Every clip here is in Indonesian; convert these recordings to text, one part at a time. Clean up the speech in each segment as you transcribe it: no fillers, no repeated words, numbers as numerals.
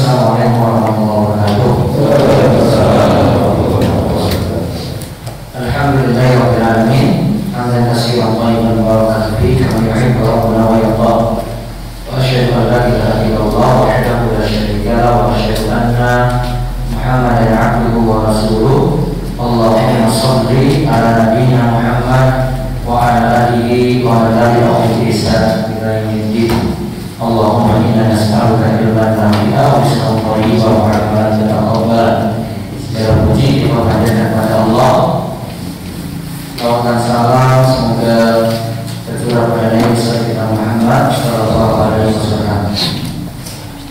Assalamualaikum warahmatullahi wabarakatuh. Alhamdulillahirabbil alamin. Hamdan katsiran thayyiban mubarakan fihi kama yuhibbu rabbuna wa yarda. Wa asyhadu an la ilaha illallah wahdahu la syarika lahu wa asyhadu anna Muhammadan 'abduhu wa rasuluh. Allahumma shalli ala nabiyyina Muhammad wa ala alihi wa ala alihi bi ihsan ila yaumiddin. Allahumma inna nas'aluka ilman nafi'a wa rizqan thayyiban wa 'amalan mutaqabbalan. Segala puji dihadapkan kepada Allah. Salawat dan salam semoga tercurah pada Nabi kita Muhammad sallallahu alaihi wasallam.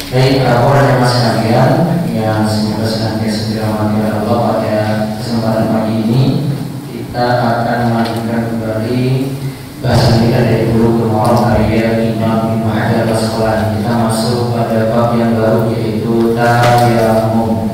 Baik, para jemaah sekalian yang semoga senantiasa dirahmati oleh Allah, pada kesempatan pagi ini kita akan melanjutkan kembali bahasan kita dari Bulughul Maram karya Imam Ibnu Hajar Al-Asqalani. Kita masuk pada bab yang baru, yaitu tayamum.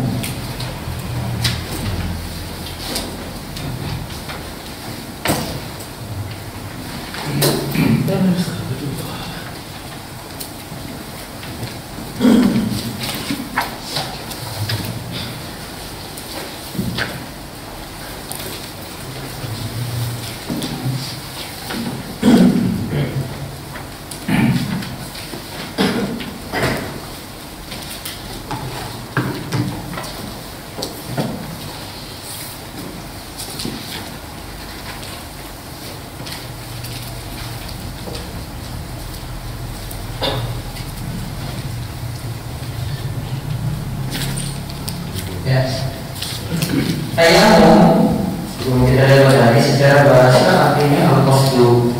Tayamum, sebelum kita lihat secara bahasa artinya al-qasdu,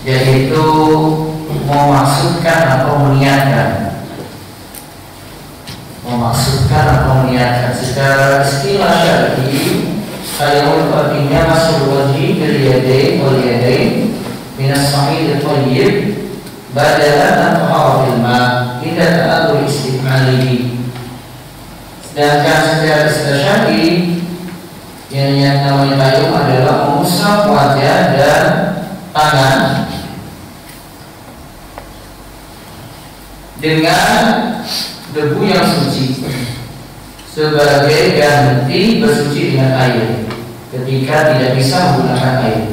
yaitu memasukkan atau meniatkan. Secara istilah syar'i, tayamum artinya masul wajhi bil yadain wal yadain minas sa'id al-thayyib badalan atau fil ma' tidak ta'adur istimalihi. Sedangkan secara istilah syar'i, yang namanya tayamum adalah mengusap wajah dan tangan dengan debu yang suci sebagai ganti bersuci dengan air ketika tidak bisa menggunakan air.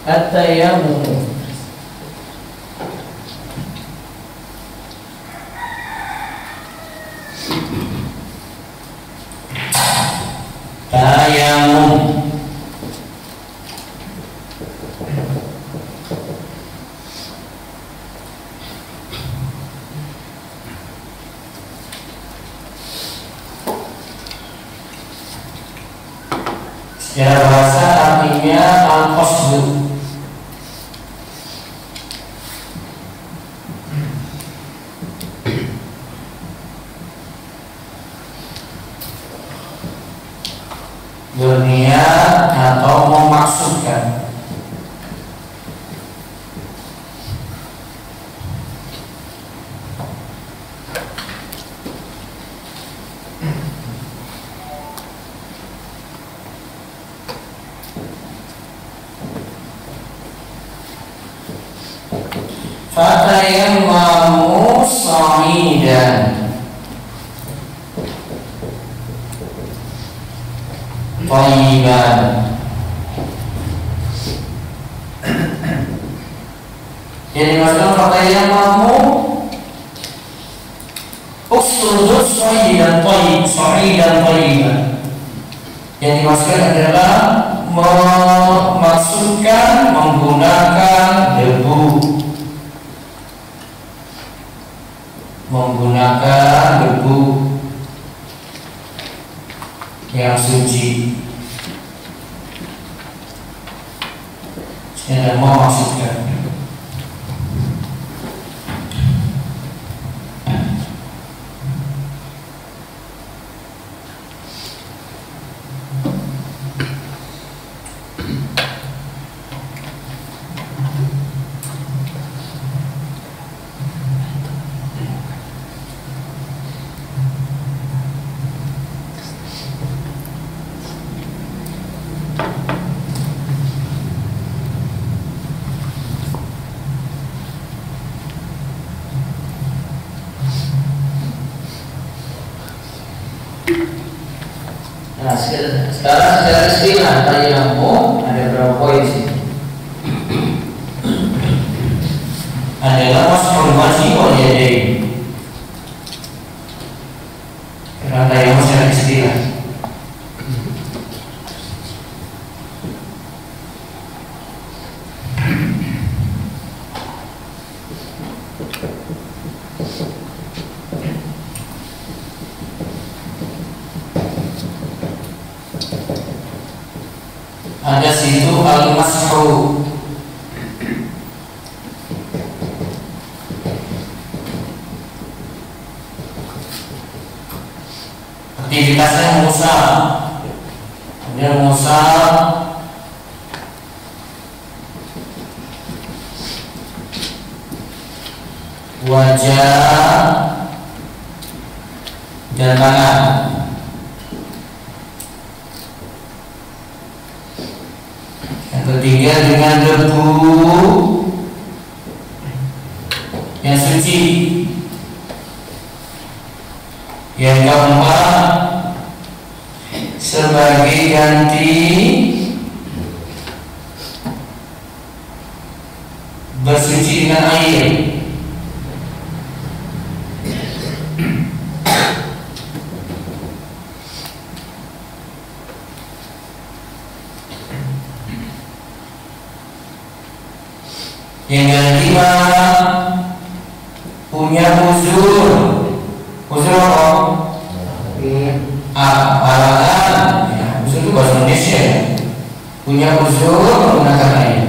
At-tayammum, secara bahasa artinya al-qasdu. Berniat atau memaksudkan. Fatayammamu sa'idan thayyiban. Jadi maksudnya fatayammamu uksudus sa'idan thayyiban. Yang dimaksudkan adalah memaksudkan menggunakan debu, yang suci. Saya memaksudkan. sekarang secara istilah tayamum ada berapa poin sih? Adalah mas'ul wajhi wal yadain. Karena tayamum secara istilah. Ada situ al-mashu. Aktivitasnya musab. Dia musab wajah dan tangan. Yang ketiga dengan debu yang suci. Yang keempat sebagai ganti bersuci dengan air. Yang kelima punya uzur. Uzur apa? Halangan. Ya, uzur itu bahasa Indonesia. Punya uzur menggunakan air.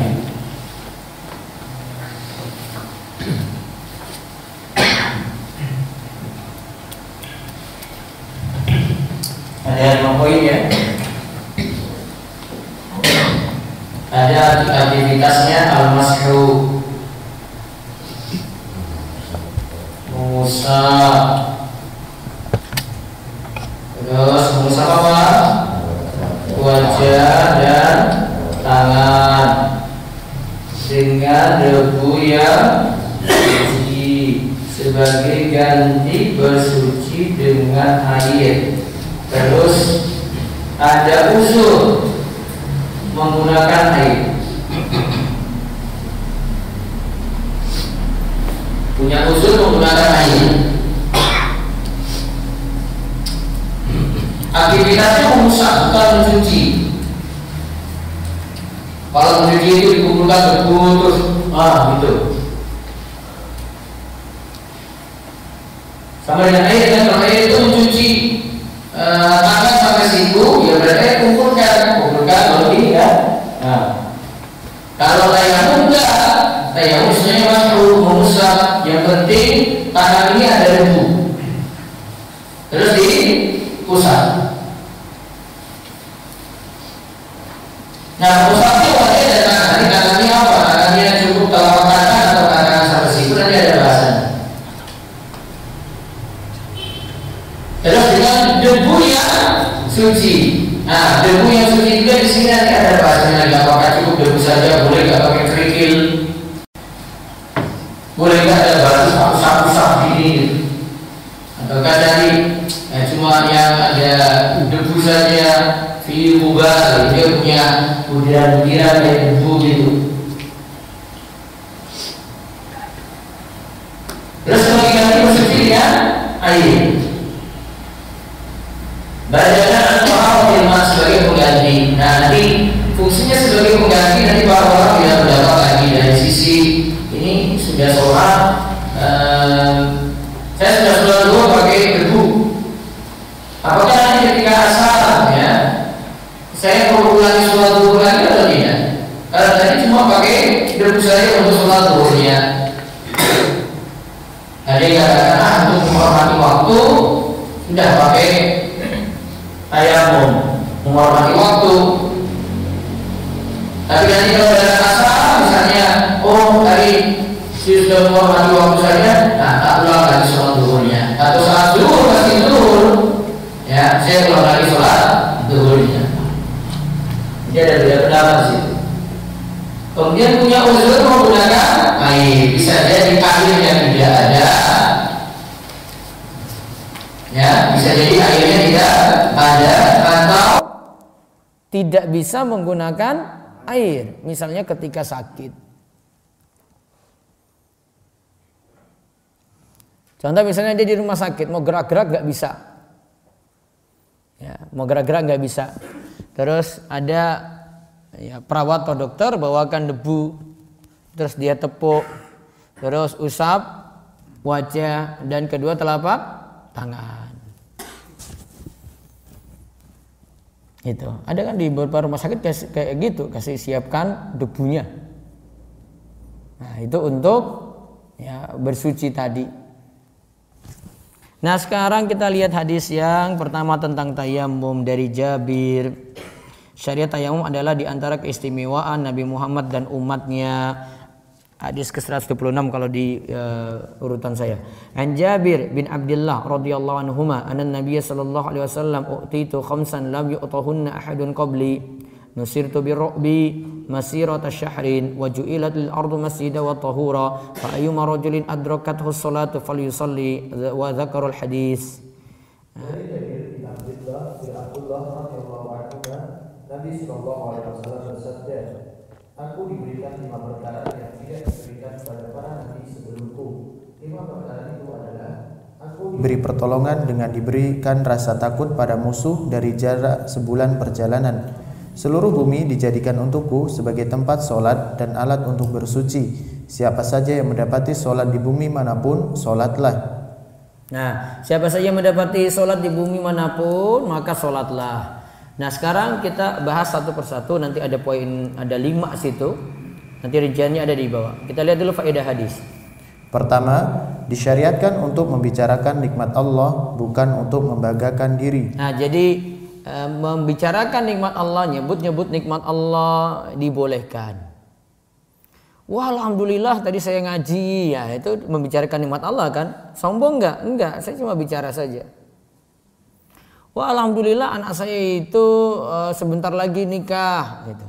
Ada 5 poin ya. Ada aktivitasnya al-mashu, musab, terus musab apa? Wajah dan tangan dengan debu yang suci sebagai ganti bersuci dengan air. Terus ada uzur menggunakan air. Punya uzur menggunakan air. Aktivitasnya mengusap bukan mencuci. Kalau mencuci itu dikumpulkan debu terus gitu. Sama dengan air kan, kalau air itu mencuci tangan sampai siku, ya berarti kumpulkan lalu ini kan. Nah, kalau tayamum enggak, tayamum sebenarnya masuk mengusap. Yang penting tangan ini ada debu, terus diusap. Nah, usapnya wajah dan tangan. Ini tangannya apa? Tangannya cukup telapak tangan atau tangan sampai siku, nanti ada bahasannya. Terus dengan debu yang suci. Nah, debu yang suci juga di sini nanti ada bahasanya lagi. Apakah cukup debu saja? Boleh nggak pakai kerikil? Boleh nggak ada batu usap-usap ini? Ataukah dari cuma yang ada debu saja? Fi bubar, dia punya butiran-butiran dari debu gitu. Terus lagi ganti bersuci dengan air. Bacaan al-Qur'an sebagai pengganti. Nah, nanti fungsinya sebagai pengganti nanti para orang tidak berdapat lagi dari sisi ini sudah sholat. Saya sudah sholat dulu pakai debu. Apakah nanti ketika asar ya saya perlu ulangi sholat dulu lagi atau tidak? Karena tadi cuma pakai debu saya untuk sholat dulunya. Tadi katakan untuk menghormati waktu sudah pakai tayamum, menghormati waktu. Tapi nanti kalau ada asar misalnya, tadi sudah menghormati waktu saja, nah tak ulang lagi sholat duhurnya. Atau saat duhur pasti duhur, ya saya ulang lagi sholat duhurnya. Jadi ada beda pendapat sih. Kemudian punya uzur menggunakan air, bisa jadi airnya tidak ada, ya bisa jadi airnya tidak ada atau tidak bisa menggunakan air, misalnya ketika sakit. Contoh misalnya dia di rumah sakit, mau gerak-gerak nggak bisa, ya, mau gerak-gerak nggak bisa. Terus ada ya, perawat atau dokter bawakan debu, terus dia tepuk, terus usap wajah dan kedua telapak tangan. Itu ada kan di beberapa rumah sakit kayak gitu, kasih siapkan debunya. Nah itu untuk ya bersuci tadi. Nah sekarang kita lihat hadis yang pertama tentang tayamum dari Jabir. Syariat tayamum adalah diantara keistimewaan Nabi Muhammad dan umatnya. Hadis ke-126 kalau di urutan saya. An Jabir bin Abdullah radhiyallahu anhuma anna Nabiy sallallahu alaihi wasallam utitu khamsan lam yu'tahunna ahadun qabli nusirtu birru'bi masirata syahrin wa ju'ilat lil ardu masjidan wa tahura fa ayyuma rajulin adrakathu as-salatu falyusalli wa dzakara al-hadis. Dari Jabir bin Abdullah radhiyallahu anhu Nabi sallallahu alaihi wasallam bersabda, aku diberikan 5 perkara yang tidak diberikan kepada para nabi sebelumku. 5 perkara itu adalah aku diberi pertolongan dengan diberikan rasa takut pada musuh dari jarak sebulan perjalanan. Seluruh bumi dijadikan untukku sebagai tempat sholat dan alat untuk bersuci. Siapa saja yang mendapati sholat di bumi manapun, sholatlah. Nah, siapa saja yang mendapati sholat di bumi manapun, maka sholatlah. Nah sekarang kita bahas satu persatu, nanti ada poin, ada 5 situ, nanti rinciannya ada di bawah. Kita lihat dulu faedah hadis. Pertama, disyariatkan untuk membicarakan nikmat Allah, bukan untuk membanggakan diri. Nah jadi membicarakan nikmat Allah, nyebut-nyebut nikmat Allah dibolehkan. Wah alhamdulillah tadi saya ngaji, ya itu membicarakan nikmat Allah kan? Sombong nggak? Enggak, saya cuma bicara saja. Wah alhamdulillah anak saya itu sebentar lagi nikah gitu.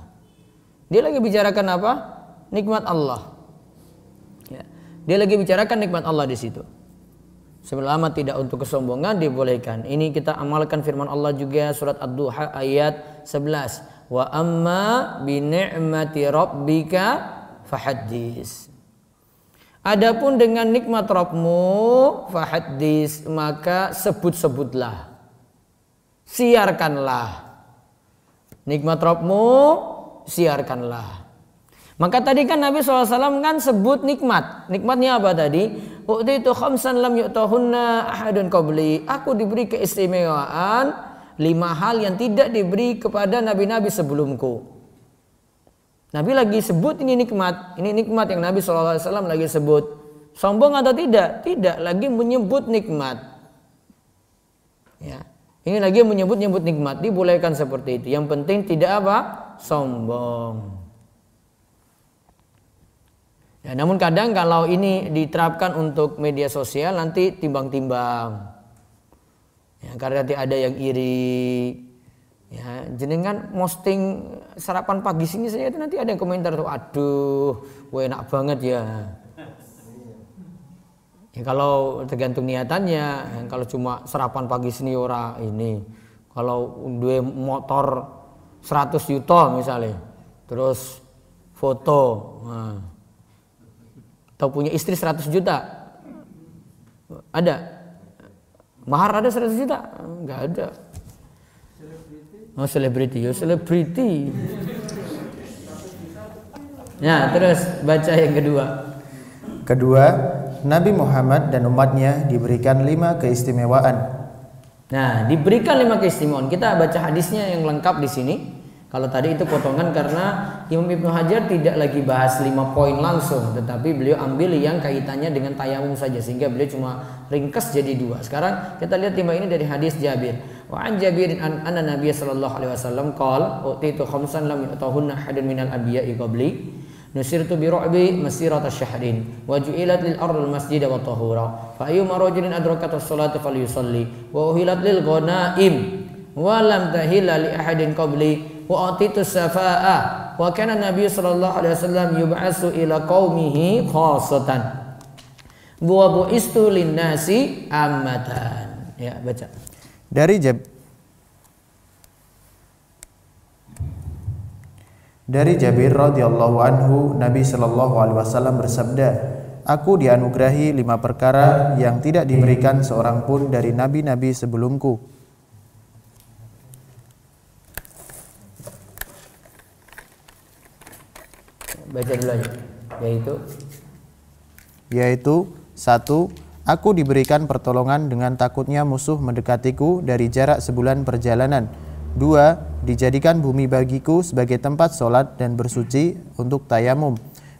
Dia lagi bicarakan apa? Nikmat Allah. Ya. Dia lagi bicarakan nikmat Allah di situ. Selama tidak untuk kesombongan dibolehkan. Ini kita amalkan firman Allah juga surat Ad-Duha ayat 11. Wa amma bi ni'mati rabbika fahaddis. Adapun dengan nikmat Rabbmu fahaddis, maka sebut-sebutlah. Siarkanlah nikmat Rabbmu, siarkanlah. Maka tadi kan Nabi SAW kan sebut nikmat. Nikmatnya apa tadi? U'titu khamsan lam yu'tahunna ahadun qabli. Aku diberi keistimewaan 5 hal yang tidak diberi kepada nabi-nabi sebelumku. Nabi lagi sebut ini nikmat. Ini nikmat yang Nabi SAW lagi sebut. Sombong atau tidak? Tidak, lagi menyebut nikmat. Ya. Ini lagi menyebut-nyebut nikmat, dibolehkan seperti itu. Yang penting tidak apa? Sombong. Ya, namun kadang kalau ini diterapkan untuk media sosial nanti timbang-timbang. Ya, karena nanti ada yang iri. Ya, jenengan posting sarapan pagi sini saja itu nanti ada yang komentar tuh, aduh, enak banget ya. Ya kalau tergantung niatannya, kalau cuma sarapan pagi sini ora ini, kalau dua motor 100 juta misalnya, terus foto, nah, atau punya istri 100 juta, ada, mahar ada 100 juta, nggak ada. Oh selebriti, ya selebriti. Nah terus baca yang kedua. Kedua, Nabi Muhammad dan umatnya diberikan 5 keistimewaan. Nah, diberikan 5 keistimewaan. Kita baca hadisnya yang lengkap di sini. Kalau tadi itu potongan karena Imam Ibnu Hajar tidak lagi bahas 5 poin langsung, tetapi beliau ambil yang kaitannya dengan tayamum saja, sehingga beliau cuma ringkas jadi 2. Sekarang kita lihat 5 ini dari hadis Jabir. Wa an Jabirin anna Nabiy sallallahu alaihi wasallam qala utitu khamsan lam yu'tahunna ahadun minal anbiya'i qabli. Nusirtu bi ru'bi masirata syahrin wa ju'ilat lil ardil masjida wa tahura fa ayyuma rajulin adrakat as-salata falyusalli wa uhilat lil ghanaim wa lam tahilla li ahadin qabli wa atitu safaa wa kana nabiy sallallahu alaihi wasallam yub'atsu ila qaumihi khassatan wa bu'istu lin nasi ammatan. Ya baca. Dari Dari Jabir radhiyallahu anhu, Nabi Shallallahu alaihi wasallam bersabda, "Aku dianugerahi 5 perkara yang tidak diberikan seorang pun dari nabi-nabi sebelumku." Baca dulu aja. Yaitu 1. Aku diberikan pertolongan dengan takutnya musuh mendekatiku dari jarak sebulan perjalanan. 2. Dijadikan bumi bagiku sebagai tempat sholat dan bersuci untuk tayamum.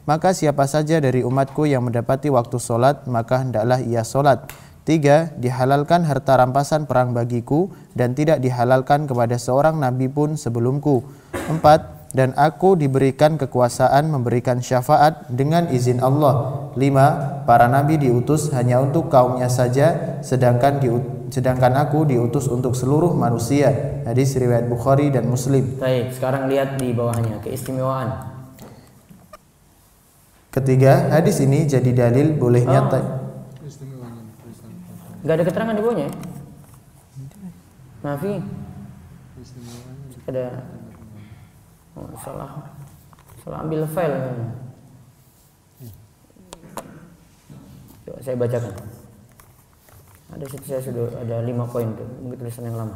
Maka siapa saja dari umatku yang mendapati waktu sholat, maka hendaklah ia sholat. 3. Dihalalkan harta rampasan perang bagiku dan tidak dihalalkan kepada seorang nabi pun sebelumku. 4. Dan aku diberikan kekuasaan memberikan syafaat dengan izin Allah. 5. Para nabi diutus hanya untuk kaumnya saja, sedangkan aku diutus untuk seluruh manusia. Hadis riwayat Bukhari dan Muslim. Baik, sekarang lihat di bawahnya keistimewaan. Ketiga, hadis ini jadi dalil bolehnya Gak ada keterangan di bawahnya. Nafi. Ada salah ambil file. Coba saya bacakan. Ada situ saya sudah ada 5 poin tuh, mungkin tulisan yang lama.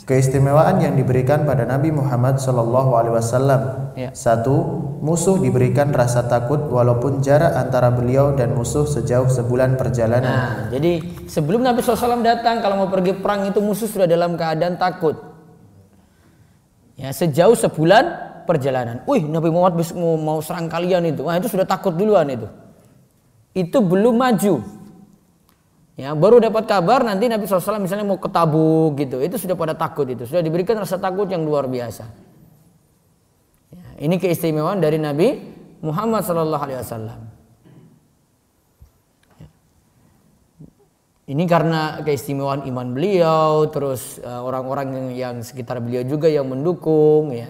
Keistimewaan yang diberikan pada Nabi Muhammad SAW. 1. Musuh diberikan rasa takut walaupun jarak antara beliau dan musuh sejauh sebulan perjalanan. Nah, jadi sebelum Nabi SAW datang, kalau mau pergi perang itu musuh sudah dalam keadaan takut. Ya, sejauh sebulan perjalanan. Wih, Nabi Muhammad mau serang kalian itu. Wah, itu sudah takut duluan itu. Itu belum maju. Ya, baru dapat kabar nanti Nabi SAW misalnya mau ke Tabuk gitu. Itu sudah pada takut itu. Sudah diberikan rasa takut yang luar biasa. Ya, ini keistimewaan dari Nabi Muhammad SAW. Ini karena keistimewaan iman beliau, terus orang-orang yang sekitar beliau juga yang mendukung, ya.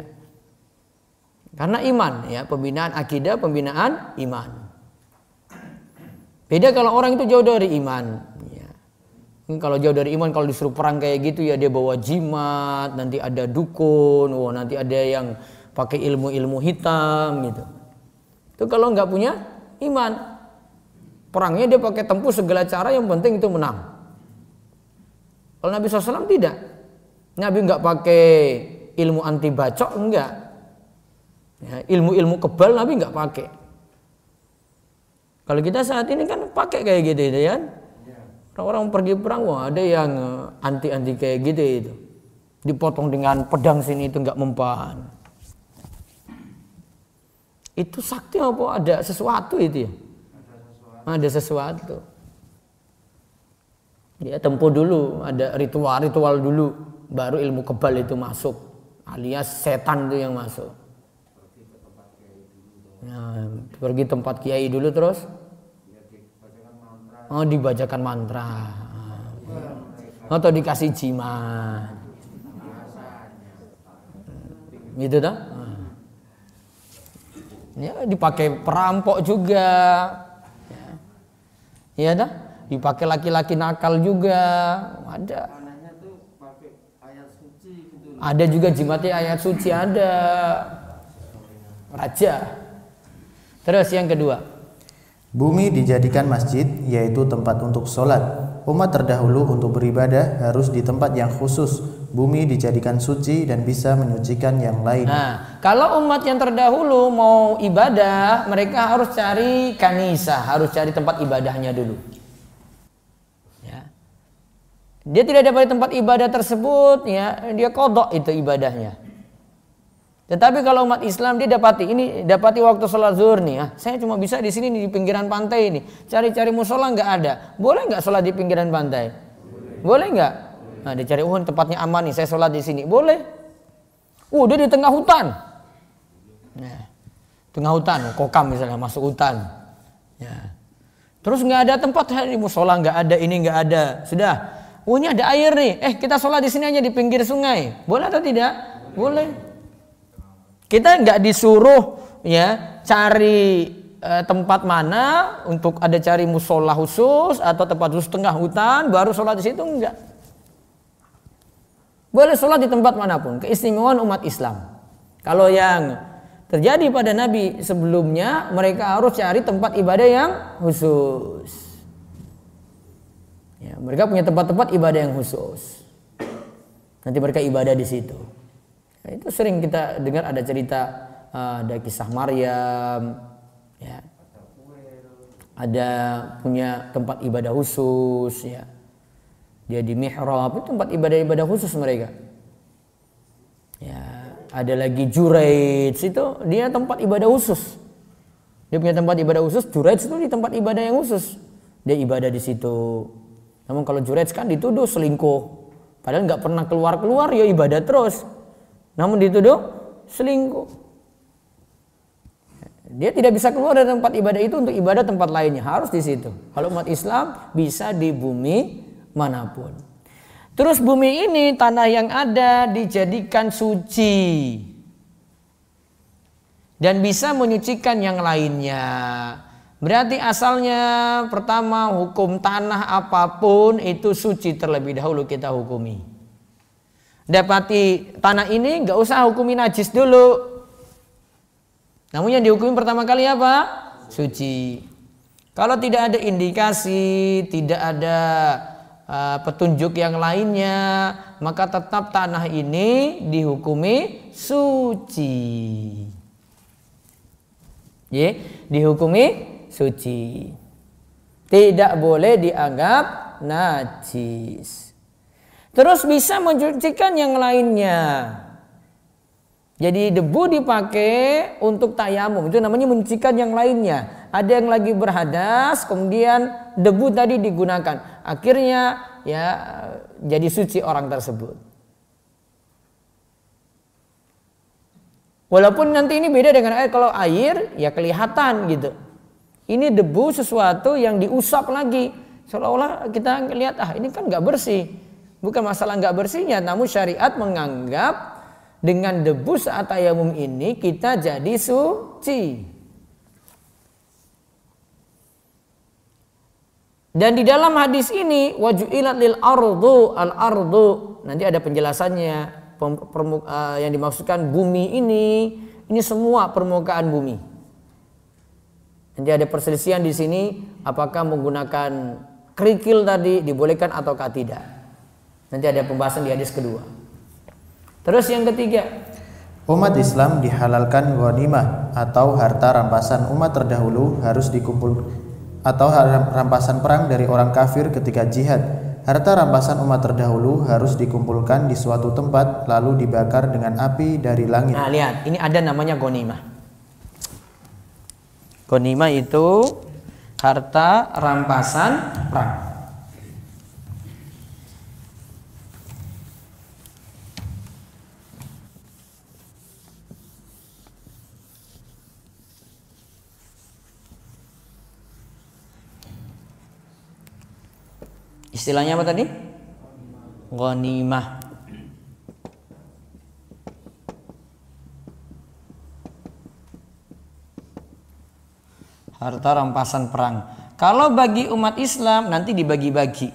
Karena iman, ya, pembinaan akidah, pembinaan iman. Beda kalau orang itu jauh dari iman. Ya. Kalau jauh dari iman, kalau disuruh perang kayak gitu, ya dia bawa jimat, nanti ada dukun, nanti ada yang pakai ilmu-ilmu hitam, gitu. Itu kalau nggak punya iman. Perangnya dia pakai tempuh segala cara, yang penting itu menang. Kalau Nabi SAW tidak. Nabi nggak pakai ilmu anti bacok, enggak. Ya, ilmu-ilmu kebal Nabi nggak pakai. Kalau kita saat ini kan pakai kayak gitu ya. Orang-orang pergi perang, ada yang anti-anti kayak gitu itu. Dipotong dengan pedang sini itu nggak mempan. Itu sakti apa ada sesuatu itu ya? Ada sesuatu. Ya, tempo dulu, ada ritual-ritual dulu, baru ilmu kebal itu masuk, alias setan itu yang masuk. Nah, pergi tempat kiai dulu terus, dibacakan mantra, atau dikasih jimat, gitu dah. Ya, dipakai perampok juga. Ya dah, dipakai laki-laki nakal juga, ada. Ada juga jimatnya ayat suci ada. Raja. Terus yang kedua, bumi dijadikan masjid, yaitu tempat untuk sholat. Umat terdahulu untuk beribadah harus di tempat yang khusus. Bumi dijadikan suci dan bisa menyucikan yang lain. Nah, kalau umat yang terdahulu mau ibadah, mereka harus cari kanisah, harus cari tempat ibadahnya dulu. Ya. Dia tidak dapat tempat ibadah tersebut, ya, dia kodok itu ibadahnya. Tetapi kalau umat Islam dia dapati waktu sholat zuhur nih, saya cuma bisa di sini di pinggiran pantai ini, cari-cari musola nggak ada, boleh nggak sholat di pinggiran pantai? Boleh nggak? Nah, dicari tempatnya aman nih, saya sholat di sini, boleh. Dia di tengah hutan, nah, tengah hutan, kokam misalnya masuk hutan, ya. Terus nggak ada tempat di musola, nggak ada ini nggak ada, sudah. Ini ada air nih, kita sholat di sini aja di pinggir sungai, boleh atau tidak? Boleh. Kita nggak disuruh ya cari tempat mana untuk ada cari musola khusus atau tempat khusus tengah hutan baru sholat di situ, enggak. Boleh sholat di tempat manapun, keistimewaan umat Islam. Kalau yang terjadi pada Nabi sebelumnya, mereka harus cari tempat ibadah yang khusus. Ya, mereka punya tempat-tempat ibadah yang khusus. Nanti mereka ibadah di situ. Ya, itu sering kita dengar ada cerita, ada kisah Maryam, ya. Ada punya tempat ibadah khusus, ya. Dia di mihrab, itu tempat ibadah khusus mereka. Ya, ada lagi Juraij, itu dia tempat ibadah khusus. Dia punya tempat ibadah khusus. Juraij itu di tempat ibadah yang khusus. Dia ibadah di situ. Namun kalau Juraij kan dituduh selingkuh. Padahal nggak pernah keluar ya ibadah terus. Namun dituduh selingkuh. Dia tidak bisa keluar dari tempat ibadah itu untuk ibadah tempat lainnya. Harus di situ. Kalau umat Islam bisa di bumi manapun. Terus bumi ini, tanah yang ada dijadikan suci dan bisa menyucikan yang lainnya. Berarti asalnya pertama hukum tanah apapun itu suci terlebih dahulu kita hukumi. Dapati tanah ini nggak usah hukumi najis dulu. Namun yang dihukumi pertama kali apa? Suci. Kalau tidak ada indikasi, tidak ada petunjuk yang lainnya, maka tetap tanah ini dihukumi suci. Ya, dihukumi suci. Tidak boleh dianggap najis. Terus bisa mencucikan yang lainnya. Jadi debu dipakai untuk tayamum, itu namanya mencucikan yang lainnya. Ada yang lagi berhadas, kemudian debu tadi digunakan. Akhirnya ya jadi suci orang tersebut. Walaupun nanti ini beda dengan air. Kalau air ya kelihatan gitu. Ini debu sesuatu yang diusap lagi. Seolah-olah kita lihat ini kan nggak bersih. Bukan masalah nggak bersihnya, namun syariat menganggap dengan debu saat tayamum ini kita jadi suci. Dan di dalam hadis ini waju'ilat lil ardu al ardu, nanti ada penjelasannya yang dimaksudkan bumi ini semua permukaan bumi. Nanti ada perselisihan di sini apakah menggunakan kerikil tadi dibolehkan ataukah tidak. Nanti ada pembahasan di hadis kedua. Terus yang ketiga, umat Islam dihalalkan ghanimah atau harta rampasan umat terdahulu harus dikumpul atau rampasan perang dari orang kafir ketika jihad. Harta rampasan umat terdahulu harus dikumpulkan di suatu tempat lalu dibakar dengan api dari langit. Nah, lihat, ini ada namanya ghanimah. Ghanimah itu harta rampasan perang. Istilahnya apa tadi? Ghanimah. Harta rampasan perang. Kalau bagi umat Islam nanti dibagi-bagi.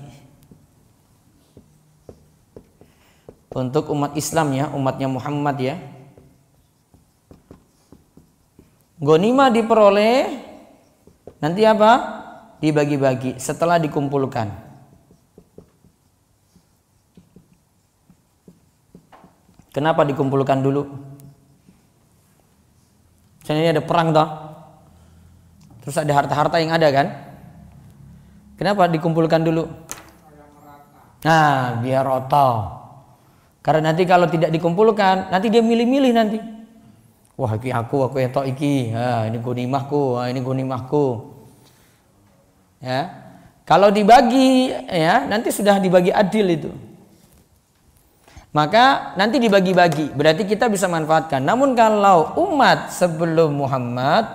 Untuk umat Islam ya, umatnya Muhammad ya. Ghanimah diperoleh nanti apa? Dibagi-bagi setelah dikumpulkan. Kenapa dikumpulkan dulu? Misalnya ini ada perang toh. Terus ada harta-harta yang ada kan? Kenapa dikumpulkan dulu? Nah, biar rata. Karena nanti kalau tidak dikumpulkan, nanti dia milih-milih nanti. Wah, iki aku yang tok iki. Ini ghanimahku, ini ghanimahku. Ya. Kalau dibagi ya, nanti sudah dibagi adil itu. Maka nanti dibagi-bagi, berarti kita bisa manfaatkan. Namun kalau umat sebelum Muhammad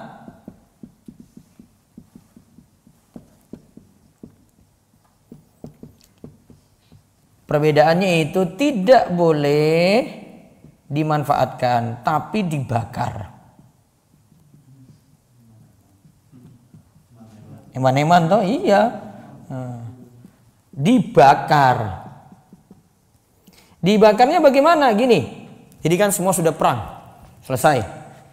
perbedaannya itu tidak boleh dimanfaatkan, tapi dibakar. Eman-eman toh, iya. Dibakar. Dibakarnya bagaimana? Gini, jadi kan semua sudah perang, selesai.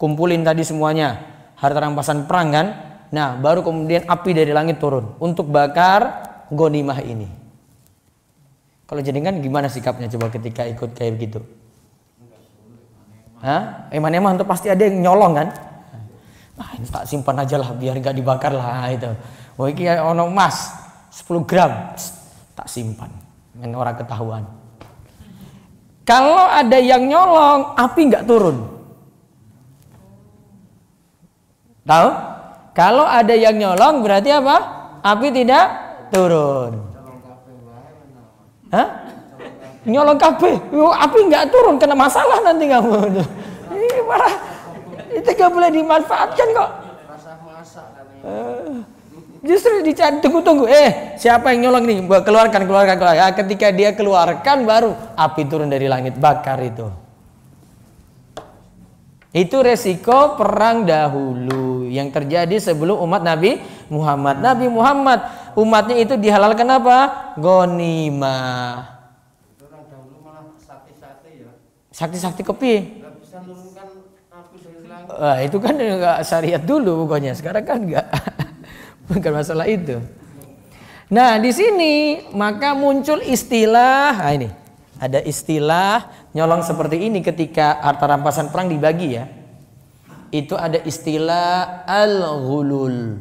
kumpulin tadi semuanya, harta rampasan perang kan. Nah, baru kemudian api dari langit turun untuk bakar ghanimah ini. Kalau jenengan gimana sikapnya coba ketika ikut kayak begitu? Hah? Eman-eman tuh pasti ada yang nyolong kan? Ah, ini tak simpan aja lah biar nggak dibakar lah itu. Wah, ini ono emas 10 gram, tak simpan, dengan orang ketahuan. Kalau ada yang nyolong, api nggak turun. Tahu? Kalau ada yang nyolong berarti apa? Api tidak turun. Hah? Nyolong kabeh, api nggak turun, kena masalah nanti kamu. Ini malah itu nggak boleh dimanfaatkan kok. Justru dicari, tunggu. Siapa yang nyolong nih? Keluarkan. Ketika dia keluarkan baru api turun dari langit, bakar itu. Itu resiko perang dahulu yang terjadi sebelum umat Nabi Muhammad. Nabi Muhammad umatnya itu dihalalkan apa? Ghanimah. Orang dahulu malah sakti-sakti ya. Sakti-sakti kepi. Nggak bisa nurunkan api dari langit. Wah, itu kan enggak syariat dulu pokoknya. Sekarang kan enggak. Bukan masalah itu. Nah, di sini maka muncul istilah, nah ini. Ada istilah nyolong seperti ini ketika harta rampasan perang dibagi ya. Itu ada istilah al-ghulul.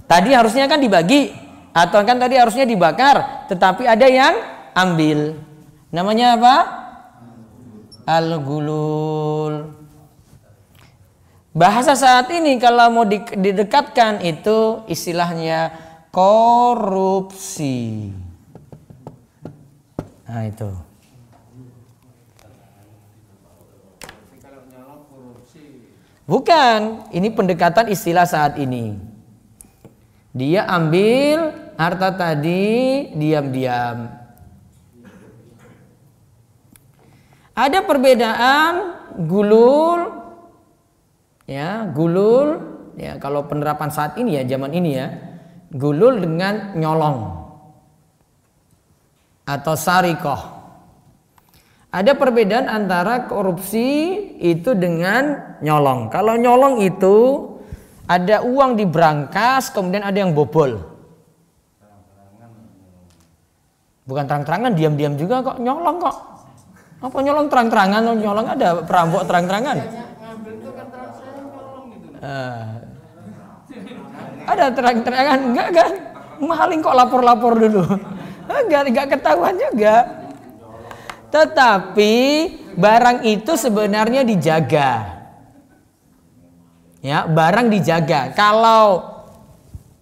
Tadi harusnya kan dibagi atau kan tadi harusnya dibakar, tetapi ada yang ambil. Namanya apa? Al-ghulul. Bahasa saat ini kalau mau didekatkan itu istilahnya korupsi. Nah itu. Kalau nyolong korupsi. Bukan, ini pendekatan istilah saat ini. Dia ambil harta tadi diam-diam. Ada perbedaan gulul, ya gulul, ya kalau penerapan saat ini ya zaman ini ya, gulul dengan nyolong atau sarikoh. Ada perbedaan antara korupsi itu dengan nyolong. Kalau nyolong itu ada uang diberangkas, kemudian ada yang bobol. Bukan terang-terangan, diam-diam juga kok nyolong kok. Apa nyolong terang-terangan? Nyolong ada perampok terang-terangan. Ada terang-terangan enggak kan? Maling kok lapor-lapor dulu. Enggak ketahuan juga. Tetapi barang itu sebenarnya dijaga. Ya, barang dijaga. Kalau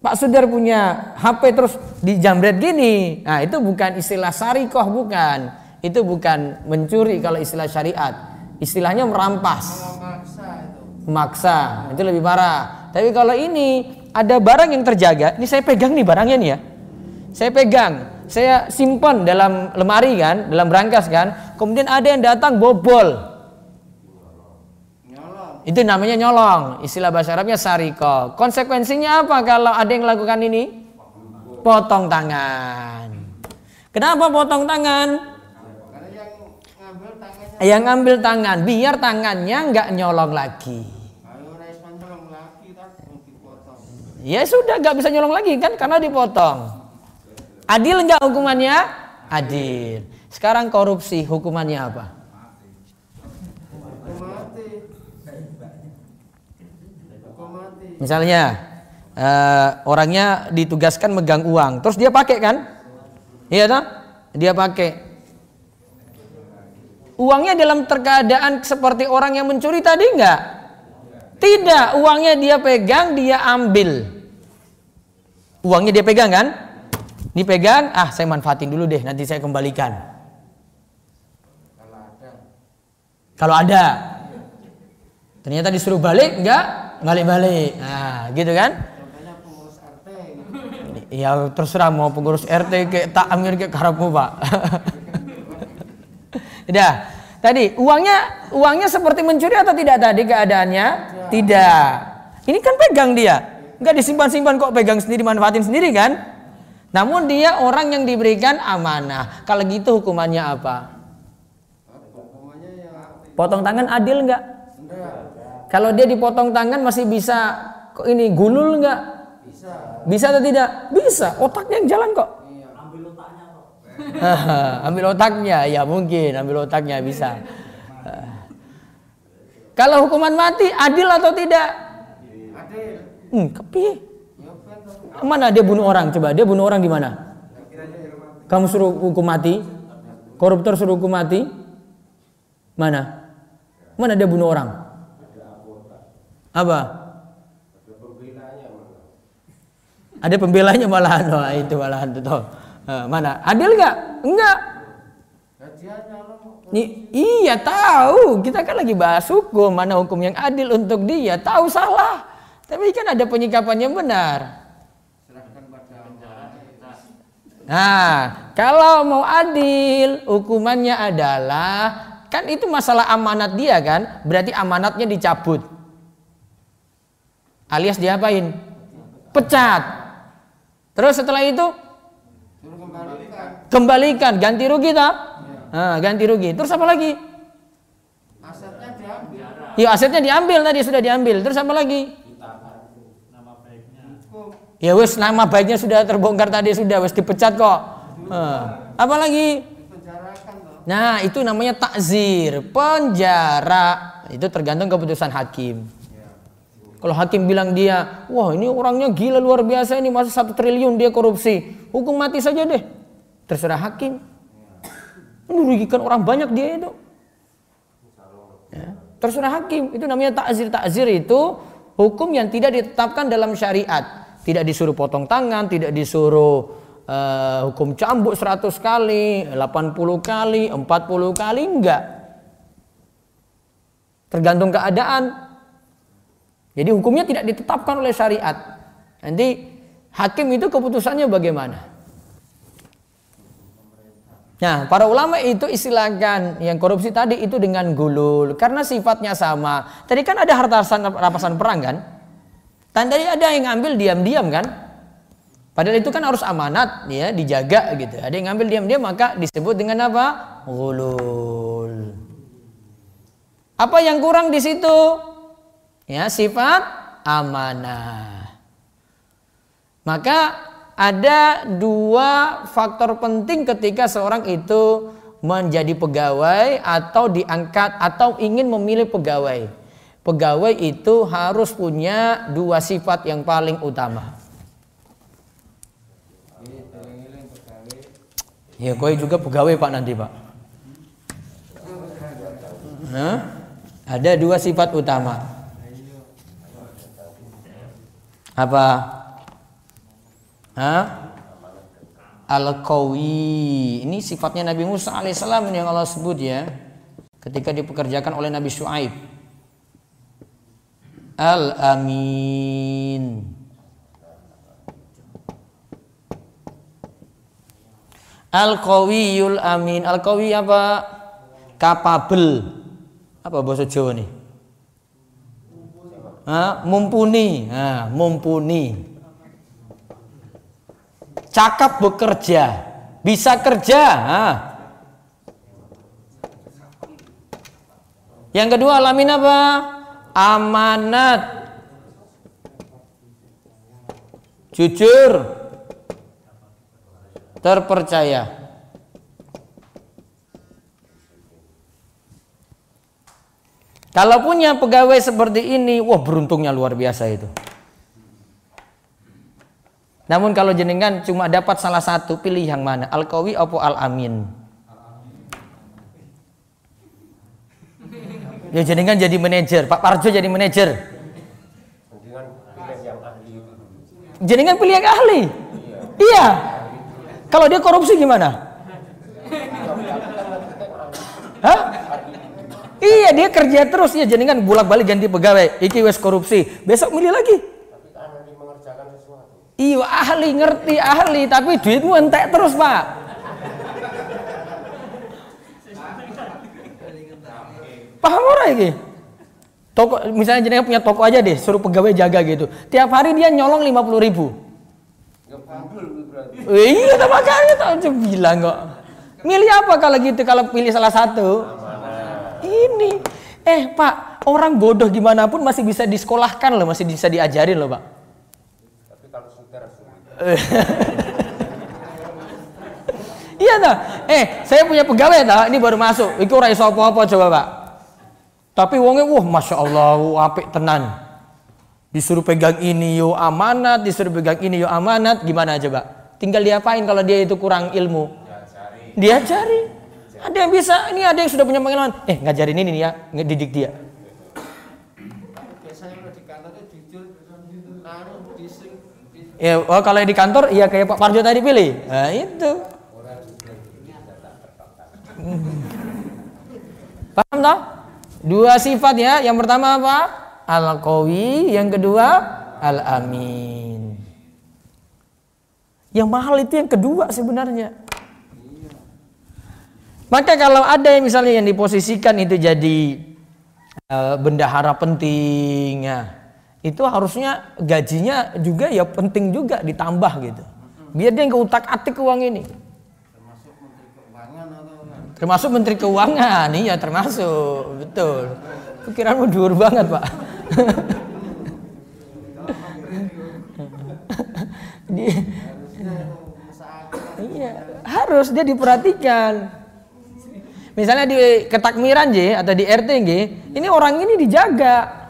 Pak Sudar punya HP terus dijamret gini, nah itu bukan istilah sarikoh, bukan. Itu bukan mencuri kalau istilah syariat. Istilahnya merampas. Memaksa, itu lebih parah. Tapi kalau ini ada barang yang terjaga, ini saya pegang nih barangnya nih ya. Saya pegang, saya simpan dalam lemari kan, dalam brankas kan. Kemudian ada yang datang bobol. Itu namanya nyolong. Istilah bahasa Arabnya sarikoh. Konsekuensinya apa kalau ada yang lakukan ini? Potong tangan. Kenapa potong tangan? Yang ngambil tangan, biar tangannya nggak nyolong lagi. Ya sudah, nggak bisa nyolong lagi kan karena dipotong. Adil nggak hukumannya? Adil. Sekarang korupsi hukumannya apa? Misalnya orangnya ditugaskan megang uang, terus dia pakai kan? Iya toh? Dia pakai. Uangnya dalam keadaan seperti orang yang mencuri tadi enggak? Tidak, uangnya dia pegang, dia ambil. Uangnya dia pegang kan? Dipegang, saya manfaatin dulu deh, nanti saya kembalikan. Kalau ada. Ternyata disuruh balik, enggak? Balik-balik. Nah, gitu kan? Ya terserah mau pengurus RT kayak tak amir kayak karapmu Pak. Udah, tadi uangnya seperti mencuri atau tidak tadi keadaannya? Tidak. Ini kan pegang dia, nggak disimpan-simpan kok, pegang sendiri, manfaatin sendiri kan? Namun dia orang yang diberikan amanah. Kalau gitu hukumannya apa? Hukumannya ya Potong tangan adil nggak? enggak. Kalau dia dipotong tangan masih bisa ini gulul nggak? Bisa. Bisa atau tidak? Bisa. Otaknya yang jalan kok. Iya. Ambil otaknya, ya mungkin ambil otaknya bisa. Kalau hukuman mati adil atau tidak? Adil. Kepiye? Ya betul. Mana dia bunuh orang? Coba dia bunuh orang di mana? Kamu suruh hukum mati? Koruptor suruh hukum mati? Mana? Mana dia bunuh orang? Apa? Ada pembelanya malahan. Wah, itu malahan tuh. Mana? Adil nggak? Enggak. Gajiannya lo Iya tahu. Kita kan lagi bahas hukum. Mana hukum yang adil untuk dia? Tahu salah. Tapi kan ada penyikapan yang benar. serahkan pada Allah. Nah, kalau mau adil, hukumannya adalah kan itu masalah amanat dia kan? Berarti amanatnya dicabut. Alias diapain? Pecat. Terus setelah itu Suruh kembalikan. kembalikan, ganti rugi tak? Nah, ganti rugi. Terus apa lagi? Asetnya diambil. Ya asetnya diambil tadi sudah diambil. Terus apa lagi? Hukum. Ya wes nama baiknya sudah terbongkar tadi sudah wes dipecat kok. Apa lagi? Dipenjarakan loh. Nah itu namanya takzir, penjara. Itu tergantung keputusan hakim. Kalau hakim bilang dia, wah ini orangnya gila luar biasa ini masa 1 triliun dia korupsi, hukum mati saja deh. Terserah hakim. Merugikan orang banyak dia itu. Ya, terserah hakim. Itu namanya takzir. Takzir itu hukum yang tidak ditetapkan dalam syariat. Tidak disuruh potong tangan, tidak disuruh hukum cambuk 100 kali, 80 kali, 40 kali, enggak. Tergantung keadaan. Jadi hukumnya tidak ditetapkan oleh syariat. Nanti hakim itu keputusannya bagaimana? Nah, para ulama itu istilahkan yang korupsi tadi itu dengan gulul karena sifatnya sama. Tadi kan ada harta rampasan perang kan? Tadi ada yang ngambil diam-diam kan? Padahal itu kan harus amanat ya, dijaga gitu. Ada yang ngambil diam-diam maka disebut dengan apa? Gulul. Apa yang kurang di situ? Ya, sifat amanah. Maka ada 2 faktor penting ketika seorang itu menjadi pegawai atau diangkat atau ingin memilih pegawai. Pegawai itu harus punya 2 sifat yang paling utama. Ya, kau juga pegawai Pak nanti Pak. Ada 2 sifat utama. Apa? Al-Qawi. Ini sifatnya Nabi Musa alaihissalam yang Allah sebut ya. Ketika dipekerjakan oleh Nabi Syuaib. Al-Amin. Al-Qawiyul Amin. Al-Qawi apa? Capable. Apa bahasa Jawa nih? Mumpuni. Mumpuni. Cakap bekerja. Bisa kerja. Yang kedua alamin apa? Amanat. Jujur. Terpercaya. Kalau punya pegawai seperti ini, wah beruntungnya luar biasa itu. Namun kalau jenengan cuma dapat salah satu, pilih yang mana? Al-Qawi atau Al-Amin? Ya jenengan jadi manajer, Pak Parjo jadi manajer. Jenengan pilih yang ahli. Iya. Kalau dia korupsi gimana? Hah? Iya, dia kerja terus ya, jenengan bolak-balik ganti pegawai. Iki wes korupsi, besok milih lagi. Tapi ahli mengerjakan sesuatu. Iya, ahli ngerti ahli, tapi duitmu entek terus, Pak. Paham ora iki? Toko, misalnya jenengan punya toko aja deh, suruh pegawai jaga gitu. Tiap hari dia nyolong 50.000. Nggak bandul berarti. Iya, makanya tak bilang kok. Milih apa kalau gitu, kalau pilih salah satu? Ini. Pak, orang bodoh gimana pun masih bisa disekolahkan loh, masih bisa diajarin loh, Pak. Tapi kalau sudah sulit. Iya toh. Saya punya pegawai toh, ini baru masuk. Iku ora iso apa-apa coba, Pak. Tapi wonge Masya Allah, apik tenan. Disuruh pegang ini yo amanat, disuruh pegang ini yo amanat, gimana coba? Tinggal diapain kalau dia itu kurang ilmu? Diajari. Ada yang bisa, ini ada yang sudah punya pengalaman. Ngajarin ini nih ya, ngedidik dia. Biasanya kalau di kantor itu jujur, Kalau di kantor, iya kayak Pak Parjo tadi pilih. Nah, itu. Paham toh? Dua sifat ya. Yang pertama apa? Al-Qawi, yang kedua Al-Amin. Yang mahal itu yang kedua sebenarnya. Maka kalau ada yang misalnya yang diposisikan itu jadi bendahara penting, ya, itu harusnya gajinya juga ya penting juga ditambah gitu. Biar dia nggak utak-atik uang ini. Termasuk Menteri Keuangan, iya termasuk, betul. Pikiranmu dhuwur banget, Pak. Iya, harus dia diperhatikan. Misalnya di ketakmiran atau di RT ini orang ini dijaga.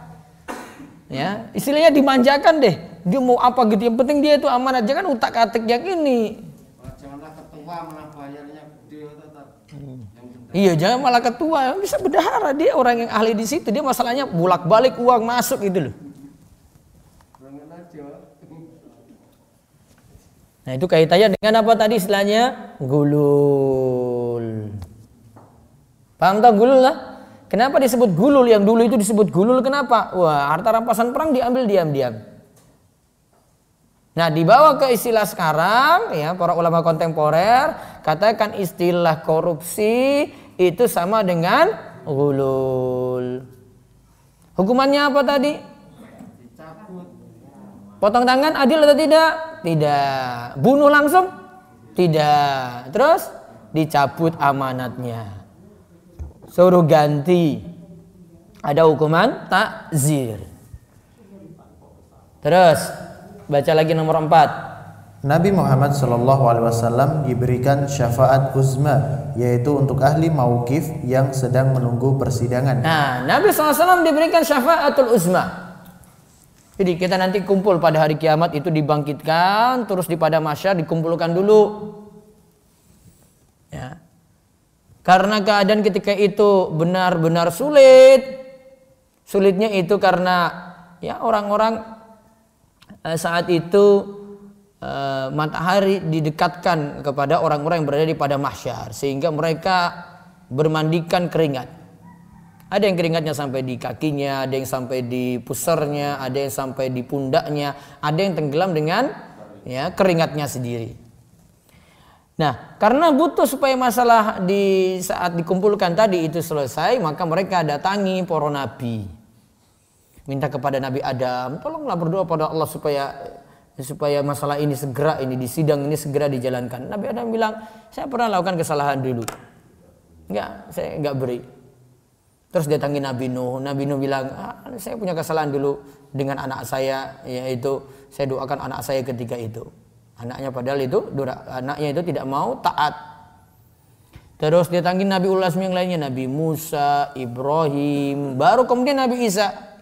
Ya, istilahnya dimanjakan deh. Dia mau apa gitu, yang penting dia itu amanat, jangan utak-atik yang ini. Janganlah ketua malah bayarnya gede tetap. Iya, jangan malah ketua, bisa bendahara, dia orang yang ahli di situ, dia masalahnya bolak-balik uang masuk gitu loh. Nah, itu kaitannya dengan apa tadi istilahnya? Gulul. Paham tak gulul lah? Kenapa disebut gulul? Yang dulu itu disebut gulul kenapa? Wah, harta rampasan perang diambil diam-diam. Nah, dibawa ke istilah sekarang ya, para ulama kontemporer katakan istilah korupsi itu sama dengan gulul. Hukumannya apa tadi? Dicabut. Potong tangan adil atau tidak? Tidak. Bunuh langsung? Tidak. Terus dicabut amanatnya. Suruh ganti. Ada hukuman takzir. Terus baca lagi nomor 4. Nabi Muhammad SAW diberikan syafaat uzma, yaitu untuk ahli mauqif yang sedang menunggu persidangan. Nah, Nabi SAW diberikan syafaatul uzma. Jadi kita nanti kumpul pada hari kiamat itu dibangkitkan, terus di pada mahsyar dikumpulkan dulu. Ya. Karena keadaan ketika itu benar-benar sulit. Sulitnya itu karena ya orang-orang saat itu matahari didekatkan kepada orang-orang yang berada di pada mahsyar, sehingga mereka bermandikan keringat. Ada yang keringatnya sampai di kakinya, ada yang sampai di pusernya, ada yang sampai di pundaknya, ada yang tenggelam dengan ya keringatnya sendiri. Nah, karena butuh supaya masalah di saat dikumpulkan tadi itu selesai, maka mereka datangi para nabi. Minta kepada Nabi Adam, tolonglah berdoa pada Allah supaya masalah ini segera di sidang ini segera dijalankan. Nabi Adam bilang, saya pernah lakukan kesalahan dulu. Saya enggak beri. Terus datangi Nabi Nuh. Nabi Nuh bilang, saya punya kesalahan dulu dengan anak saya, yaitu saya doakan anak saya ketika itu. Anaknya padahal anaknya itu tidak mau taat. Terus datangi Nabi Azmi yang lainnya, Nabi Musa, Ibrahim, baru kemudian Nabi Isa.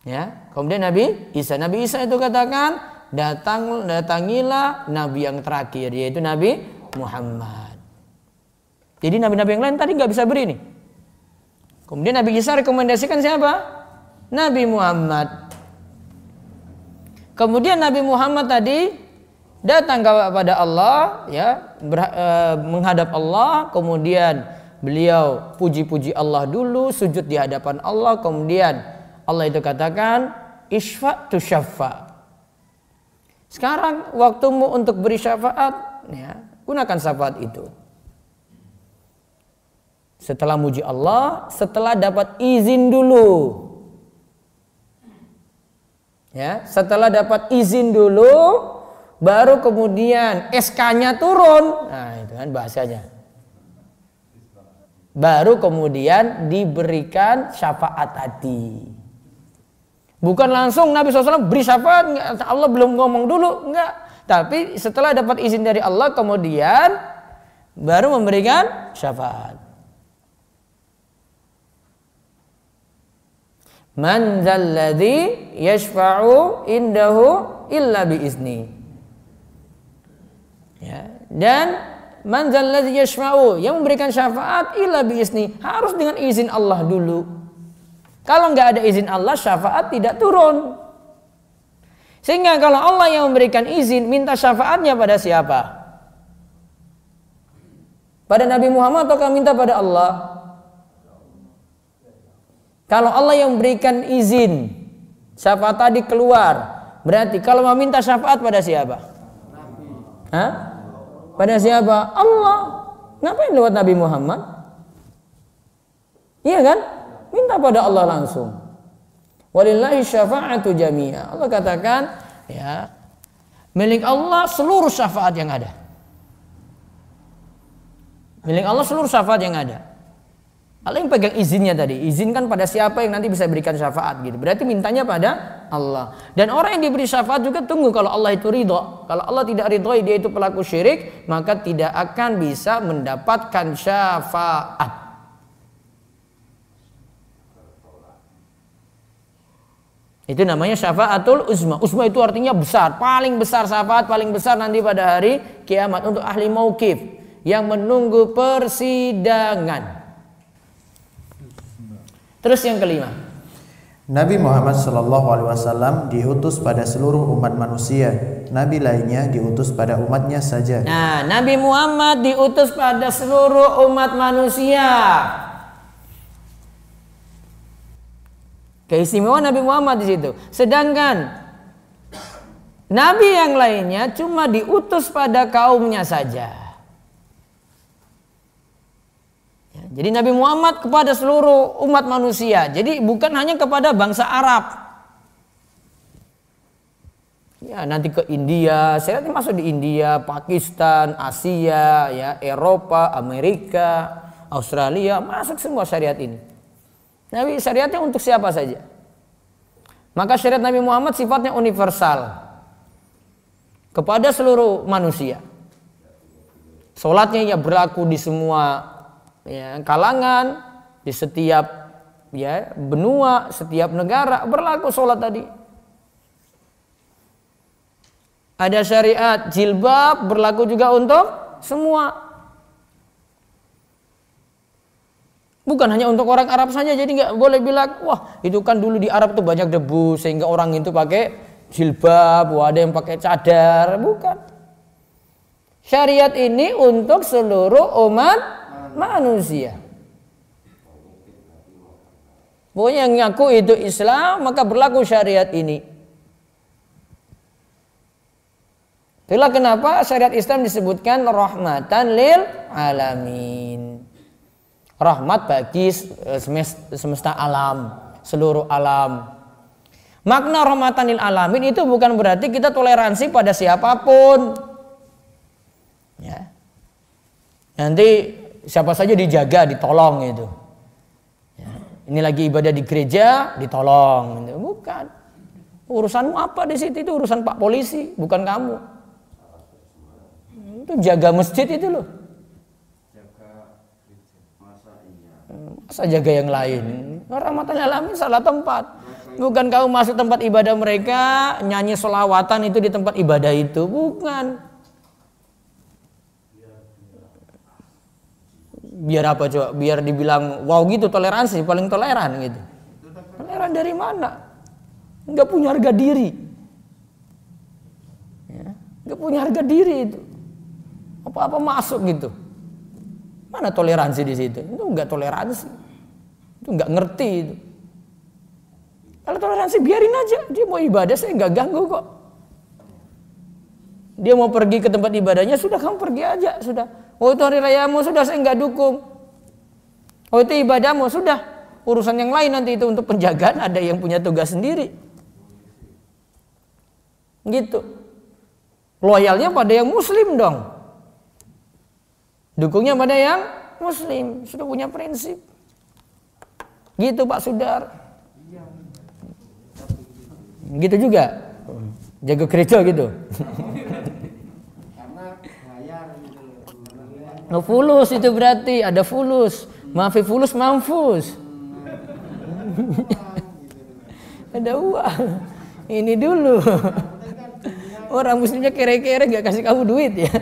Ya, kemudian Nabi Isa itu katakan, datangilah Nabi yang terakhir, yaitu Nabi Muhammad. Jadi nabi-nabi yang lain tadi nggak bisa beri nih. Kemudian Nabi Isa rekomendasikan siapa? Nabi Muhammad. Kemudian Nabi Muhammad tadi datang kepada Allah, ya, menghadap Allah, kemudian beliau puji-puji Allah dulu, sujud di hadapan Allah, kemudian Allah itu katakan, isfa tu syafa. Sekarang waktumu untuk beri syafaat, ya, gunakan syafaat itu. Setelah muji Allah, setelah dapat izin dulu. Ya, setelah dapat izin dulu, baru kemudian SK-nya turun. Nah, itu kan bahasanya. Baru kemudian diberikan syafaat tadi. Bukan langsung Nabi SAW beri syafaat, Allah belum ngomong dulu, enggak. Tapi setelah dapat izin dari Allah kemudian baru memberikan syafaat. Man dzalladzi yashfa'u indahu illa biizni. Ya, dan man dzalladzi yashfa'u, yang memberikan syafaat illa biizni, harus dengan izin Allah dulu. Kalau nggak ada izin Allah, syafaat tidak turun. Sehingga kalau Allah yang memberikan izin, minta syafaatnya pada siapa? Pada Nabi Muhammad atau minta pada Allah? Kalau Allah yang memberikan izin, syafaat tadi keluar, berarti kalau mau minta syafaat pada siapa? Hah? Pada siapa? Allah. Ngapain lewat Nabi Muhammad? Iya kan? Minta pada Allah langsung. Walillahi syafa'atu jami'a. Allah katakan, ya, milik Allah seluruh syafaat yang ada. Milik Allah seluruh syafaat yang ada. Allah yang pegang izinnya tadi. Izinkan pada siapa yang nanti bisa berikan syafaat gitu. Berarti mintanya pada Allah. Dan orang yang diberi syafaat juga tunggu kalau Allah itu ridho. Kalau Allah tidak ridhoi, dia itu pelaku syirik, maka tidak akan bisa mendapatkan syafaat. Itu namanya syafaatul uzma. Uzma itu artinya besar, paling besar, syafaat paling besar nanti pada hari kiamat untuk ahli mauqif yang menunggu persidangan. Terus yang kelima, Nabi Muhammad SAW diutus pada seluruh umat manusia. Nabi lainnya diutus pada umatnya saja. Nah, Nabi Muhammad diutus pada seluruh umat manusia. Keistimewaan Nabi Muhammad di situ. Sedangkan Nabi yang lainnya cuma diutus pada kaumnya saja. Jadi Nabi Muhammad kepada seluruh umat manusia. Jadi bukan hanya kepada bangsa Arab. Ya, nanti ke India, syariatnya masuk di India, Pakistan, Asia, ya, Eropa, Amerika, Australia, masuk semua syariat ini. Nabi syariatnya untuk siapa saja. Maka syariat Nabi Muhammad sifatnya universal kepada seluruh manusia. Salatnya ya berlaku di semua, ya, kalangan, di setiap, ya, benua, setiap negara berlaku sholat tadi. Ada syariat jilbab berlaku juga untuk semua. Bukan hanya untuk orang Arab saja, jadi nggak boleh bilang, wah itu kan dulu di Arab tuh banyak debu sehingga orang itu pakai jilbab, wah ada yang pakai cadar. Bukan. Syariat ini untuk seluruh umat manusia. Pokoknya yang ngaku itu Islam, maka berlaku syariat ini. Itulah kenapa syariat Islam disebutkan rahmatan lil alamin. Rahmat bagi semesta alam, seluruh alam. Makna rahmatan lil alamin itu bukan berarti kita toleransi pada siapapun. Ya. Nanti siapa saja dijaga, ditolong itu. Ya. Ini lagi ibadah di gereja, ditolong. Bukan. Urusanmu apa di situ? Itu urusan Pak Polisi, bukan kamu. Itu jaga masjid itu loh. Masa jaga yang lain? Rahmatan lil alamin salah tempat. Bukan kamu masuk tempat ibadah mereka, nyanyi sholawatan itu di tempat ibadah itu. Bukan. Biar apa coba? Biar dibilang wow gitu, toleransi, paling toleran gitu. Toleran dari mana? Nggak punya harga diri. Ya, nggak punya harga diri itu. Apa-apa masuk gitu. Mana toleransi di situ? Itu nggak toleransi. Itu nggak ngerti itu. Kalau toleransi biarin aja. Dia mau ibadah saya nggak ganggu kok. Dia mau pergi ke tempat ibadahnya, sudah kamu pergi aja, sudah. Oh itu hari rayamu, sudah saya nggak dukung. Oh itu ibadahmu, sudah. Urusan yang lain nanti itu untuk penjagaan, ada yang punya tugas sendiri. Gitu. Loyalnya pada yang muslim dong. Dukungnya pada yang muslim. Sudah punya prinsip. Gitu Pak Sudar. Gitu juga. Jaga gereja gitu. Karena bayar gitu loh. No, fulus itu berarti ada fulus. Maafi fulus mamfus. Ada uang. Ini dulu. Orang muslimnya kere-kere gak kasih kamu duit ya.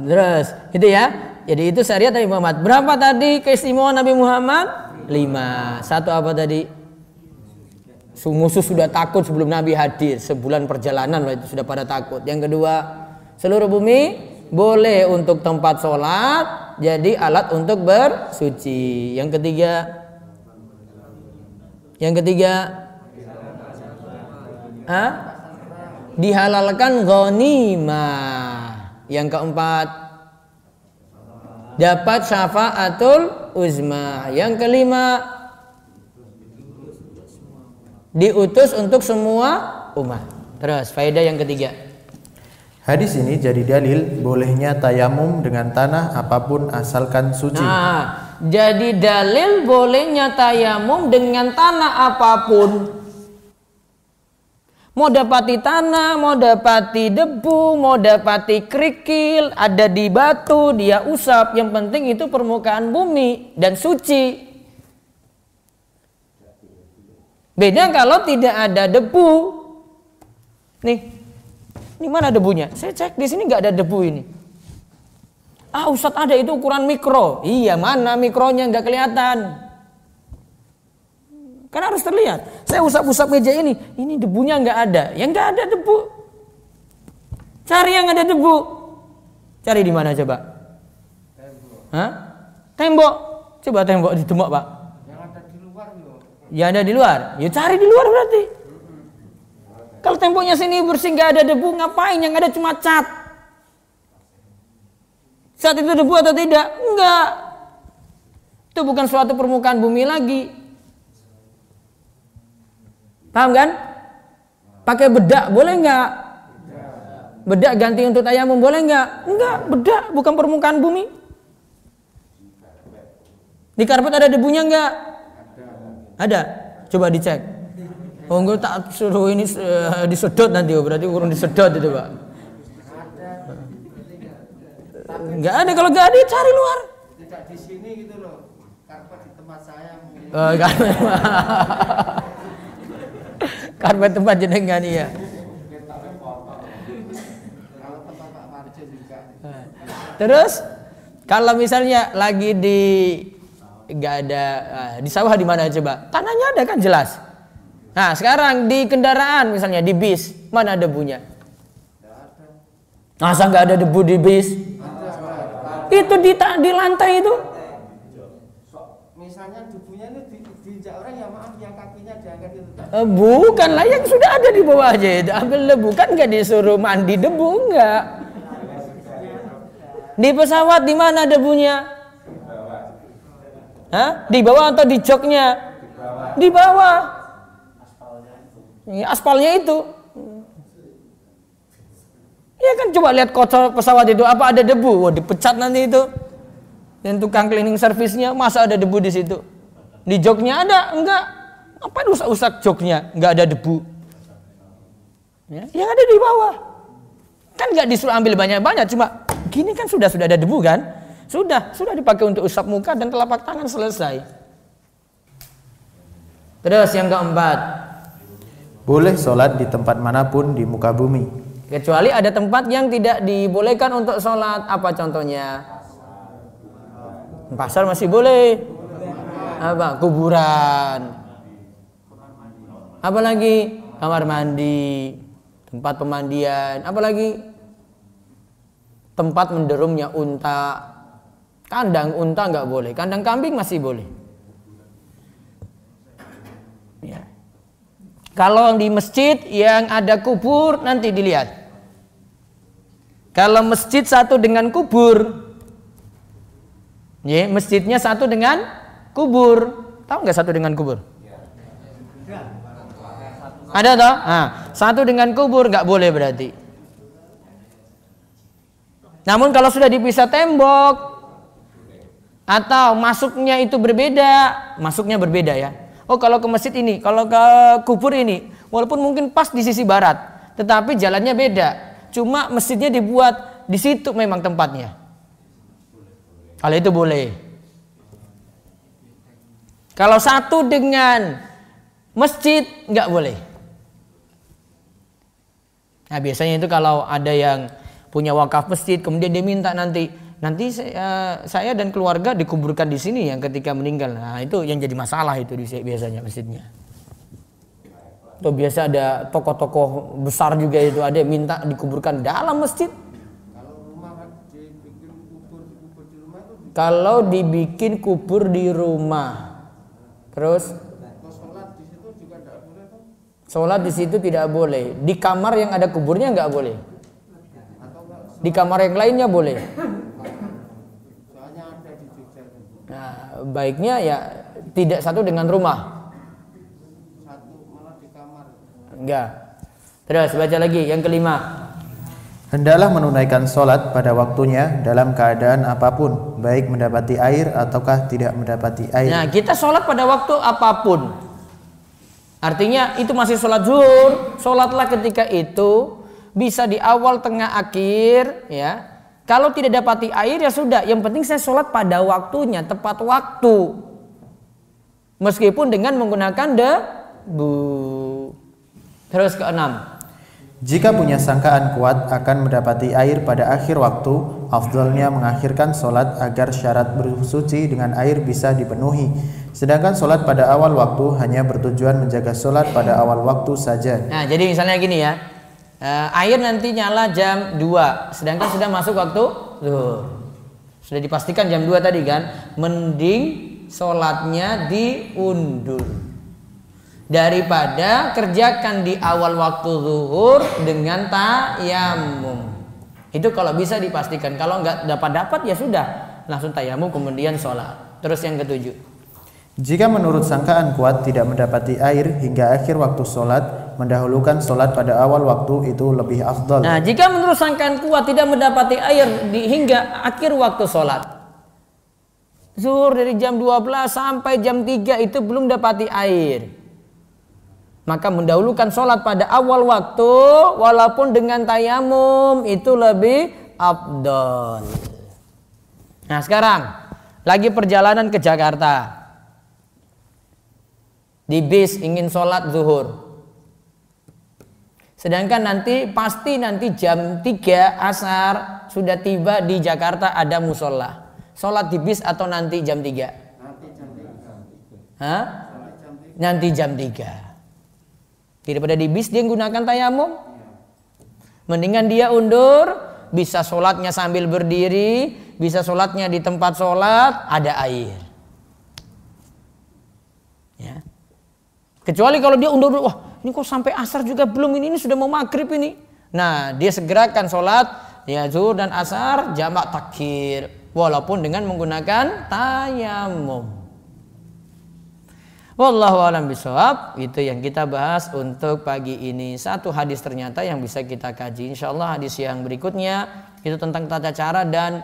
Terus itu ya. Jadi itu syariat Nabi Muhammad. Berapa tadi keistimewaan Nabi Muhammad? 5. Satu apa tadi? Musuh sudah takut sebelum Nabi hadir. Sebulan perjalanan itu sudah pada takut. Yang kedua, seluruh bumi boleh untuk tempat sholat, jadi alat untuk bersuci. Yang ketiga, dihalalkan ghanimah. Yang keempat, dapat syafaatul uzma. Yang kelima, diutus untuk semua umat. Terus faedah yang ketiga. Hadis ini jadi dalil bolehnya tayamum dengan tanah apapun asalkan suci. Nah, jadi dalil bolehnya tayamum dengan tanah apapun. Mau dapati tanah, mau dapati debu, mau dapati kerikil, ada di batu, dia usap. Yang penting itu permukaan bumi dan suci. Beda kalau tidak ada debu. Nih, ini mana debunya? Saya cek di sini nggak ada debu ini. Ustadz ada itu ukuran mikro. Iya, mana mikronya nggak kelihatan. Kan harus terlihat. Saya usap-usap meja ini debunya nggak ada. Yang nggak ada debu. Cari yang ada debu. Cari di mana coba? Hah? Tembok. Coba tembok di tembok Pak. Ya ada di luar. Ya cari di luar berarti. Kalau temboknya sini bersih nggak ada debu, ngapain? Yang ada cuma cat. Cat itu debu atau tidak? Enggak. Itu bukan suatu permukaan bumi lagi. Paham kan? Pakai bedak boleh nggak? Bedak ganti untuk tayamum boleh nggak? Enggak, bedak bukan permukaan bumi. Di karpet ada debunya nggak? Ada. Coba dicek. Oh enggak, tak suruh ini disedot nanti, berarti kurang disedot itu Pak. Enggak ada, kalau enggak ada cari luar. Tidak di sini gitu loh. Karpet di tempat saya mungkin. Oh, karpet tempat jenengan iya. Kalau tempat Pak Marjo juga. Terus kalau misalnya lagi nggak ada di sawah di mana coba? Tanahnya ada kan jelas. Nah sekarang di kendaraan misalnya di bis mana debunya? Masa nggak ada debu di bis? Itu di lantai itu. Misalnya debunya ini diinjak orang ya maaf yang kakinya diangkat itu. Bukan lah, yang sudah ada di bawah aja itu ambil debu, kan nggak disuruh mandi debu, enggak. Di pesawat di mana debunya? Hah? Di bawah atau di joknya? Di bawah. Aspalnya itu. Ya kan coba lihat kocor pesawat itu, apa ada debu? Wah, dipecat nanti itu. Dan tukang cleaning service-nya masa ada debu di situ? Di joknya ada? Enggak. Apa rusak-rusak joknya? Enggak ada debu. Ya, yang ada di bawah. Kan enggak disuruh ambil banyak-banyak, cuma gini kan sudah ada debu kan? Sudah dipakai untuk usap muka dan telapak tangan, selesai. Terus yang keempat, boleh sholat di tempat manapun di muka bumi, kecuali ada tempat yang tidak dibolehkan untuk sholat. Apa contohnya? Pasar masih boleh. Apa? Kuburan. Apalagi kamar mandi, tempat pemandian. Apalagi tempat menderumnya unta. Kandang unta nggak boleh, kandang kambing masih boleh. Ya. Kalau di masjid yang ada kubur nanti dilihat. Kalau masjid satu dengan kubur, ya, masjidnya satu dengan kubur. Tahu nggak satu dengan kubur? Ada toh? Nah, satu dengan kubur nggak boleh berarti. Namun kalau sudah dipisah tembok atau masuknya itu berbeda, masuknya berbeda ya. Oh kalau ke masjid ini, kalau ke kubur ini, walaupun mungkin pas di sisi barat, tetapi jalannya beda. Cuma masjidnya dibuat di situ memang tempatnya. Kalau itu boleh. Kalau satu dengan masjid nggak boleh. Nah biasanya itu kalau ada yang punya wakaf masjid, kemudian dia minta nanti saya dan keluarga dikuburkan di sini yang ketika meninggal. Nah itu yang jadi masalah itu biasanya masjidnya. Atau biasa ada tokoh-tokoh besar juga itu ada yang minta dikuburkan dalam masjid. Kalau dibikin kubur di rumah, terus sholat di situ tidak boleh. Di kamar yang ada kuburnya nggak boleh. Di kamar yang lainnya boleh. Nah, baiknya ya tidak satu dengan rumah. Enggak. Terus baca lagi yang kelima. Hendaklah menunaikan sholat pada waktunya dalam keadaan apapun, baik mendapati air ataukah tidak mendapati air. Nah, kita sholat pada waktu apapun. Artinya itu masih sholat zuhur, sholatlah ketika itu, bisa di awal, tengah, akhir, ya. Kalau tidak dapati air ya sudah, yang penting saya sholat pada waktunya, tepat waktu. Meskipun dengan menggunakan debu. Terus keenam. Jika punya sangkaan kuat akan mendapati air pada akhir waktu, afdalnya mengakhirkan sholat agar syarat bersuci dengan air bisa dipenuhi. Sedangkan sholat pada awal waktu hanya bertujuan menjaga sholat pada awal waktu saja. Nah jadi misalnya gini ya, air nanti nyala jam 2, sedangkan sudah masuk waktu zuhur. Sudah dipastikan jam 2 tadi kan, mending sholatnya diundur daripada kerjakan di awal waktu zuhur dengan tayamum. Itu kalau bisa dipastikan. Kalau nggak dapat ya sudah langsung tayamum kemudian sholat. Terus yang ketujuh. Jika menurut sangkaan kuat tidak mendapati air hingga akhir waktu sholat, mendahulukan sholat pada awal waktu itu lebih afdal. Nah jika menurut sangkaan kuat tidak mendapati air hingga akhir waktu sholat, zuhur dari jam 12 sampai jam 3 itu belum dapati air, maka mendahulukan sholat pada awal waktu walaupun dengan tayamum itu lebih afdal. Nah sekarang lagi perjalanan ke Jakarta, di bis ingin sholat zuhur, sedangkan pasti nanti jam 3 asar sudah tiba di Jakarta ada musola. Sholat di bis atau nanti jam 3? Hah? Nanti jam 3. Daripada di bis dia menggunakan tayamum, mendingan dia undur, bisa sholatnya sambil berdiri, bisa sholatnya di tempat sholat ada air. Ya. Kecuali kalau dia undur, wah ini kok sampai asar juga belum, ini sudah mau maghrib ini. Nah dia segerakan sholat ya zuhur dan asar jamak takhir walaupun dengan menggunakan tayamum. Wallahu a'lam bishawab. Itu yang kita bahas untuk pagi ini. Satu hadis ternyata yang bisa kita kaji. Insyaallah hadis yang berikutnya itu tentang tata cara dan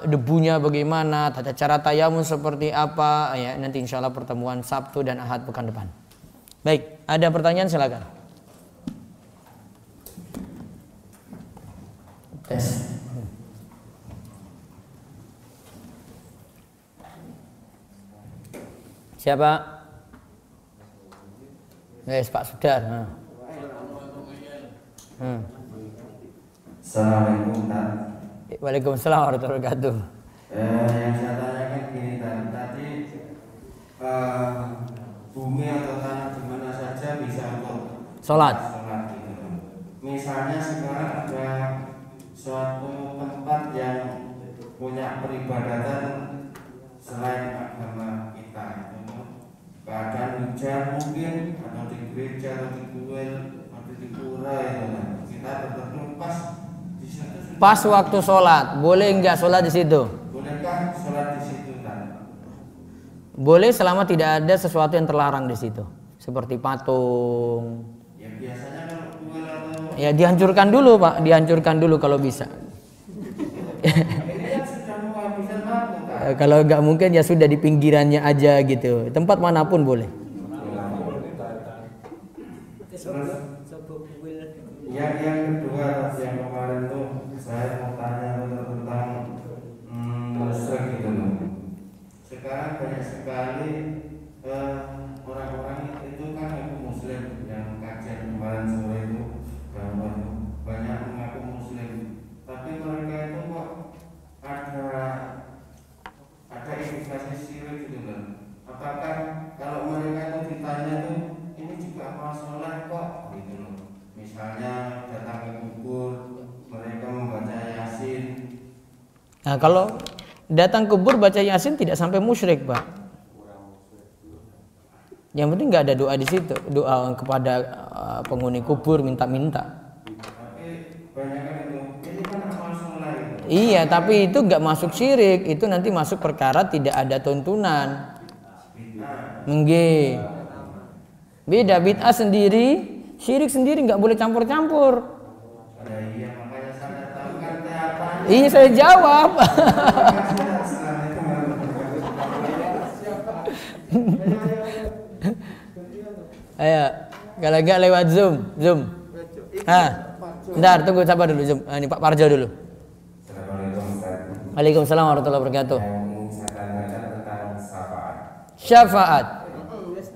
debunya bagaimana, tata cara tayamum seperti apa ya, nanti insyaallah pertemuan Sabtu dan Ahad pekan depan. Baik, ada pertanyaan silakan. Tes. Siapa? Yes, Pak Sudar. Assalamualaikum Pak. Waalaikumsalam warahmatullahi wabarakatuh. Yang saya tanyakan gini tadi bumi atau tanah di mana saja bisa untuk sholat gitu. Misalnya sekarang ada suatu tempat yang punya peribadatan selain agama kita, itu keadaan hujan mungkin atau di gereja atau di kuil atau di pura itu kan. Kita bertemu pas waktu sholat, boleh nggak sholat di situ? Bolehkah sholat di situ kan? Boleh selama tidak ada sesuatu yang terlarang di situ. seperti patung. Ya biasanya kalau kuil atau Ya dihancurkan dulu Pak, dihancurkan dulu kalau bisa. ini kan sudah menghabiskan waktu kan. Kalau nggak mungkin ya sudah di pinggirannya aja gitu, tempat manapun boleh. Yang kedua yang kemarin tuh saya mau tanya tentang musyrik gitu loh. Sekarang banyak sekali orang-orang itu kan mengaku muslim, yang kajian kemarin sore itu banyak mengaku muslim, tapi mereka itu kok ada indikasi syirik gitu loh. Apakah kalau mereka itu ditanya tuh ini juga amal soleh kok gitu loh. Misalnya datang ke kubur, mereka membaca Yasin. Nah kalau datang ke kubur baca Yasin tidak sampai musyrik Pak. Yang penting nggak ada doa di situ, doa kepada penghuni kubur minta-minta. Tapi banyak kan itu, ini kan amal soleh. Iya, tapi itu nggak masuk syirik, itu nanti masuk perkara tidak ada tuntunan. Nggih. Beda bid'ah sendiri, syirik sendiri nggak boleh campur-campur. Ya, iya makanya saya tahu kan teatan. Iya saya jawab. Ayo, kalau nggak lewat Zoom. Bentar, tunggu sabar dulu Zoom. Ini Pak Parjo dulu. Assalamualaikum Ustaz. Waalaikumsalam warahmatullahi wabarakatuh. Yang ingin saya tanyakan tentang syafaat. Syafaat.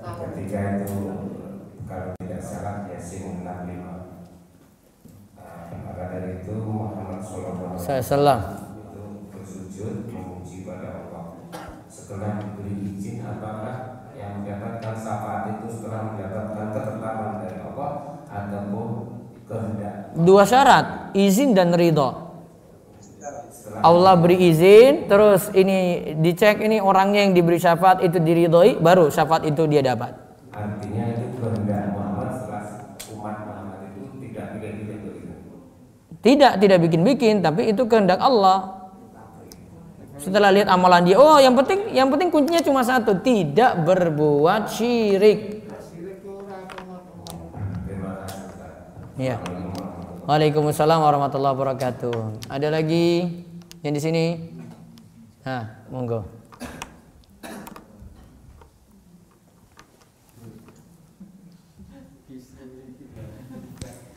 Ketika itu kalau tidak salah Yasin 65. Maka dari itu Muhammad SAW itu bersujud memuji pada Allah. Setelah diberi izin, apakah yang mendapatkan syafaat itu setelah mendapatkan ketetapan dari Allah ataupun kehendak? Dua syarat, izin dan ridho. Allah beri izin, terus ini dicek ini orangnya yang diberi syafaat itu diridhoi, baru syafaat itu dia dapat. Artinya itu kehendak Muhammad setelah umat Muhammad itu tidak pilih-pilih begitu. Tidak bikin-bikin, tapi itu kehendak Allah. Setelah lihat amalan dia, oh yang penting kuncinya cuma satu, tidak berbuat syirik. Terima kasih Ustaz. Iya. Waalaikumsalam warahmatullahi wabarakatuh. Ada lagi yang di sini? Nah, monggo.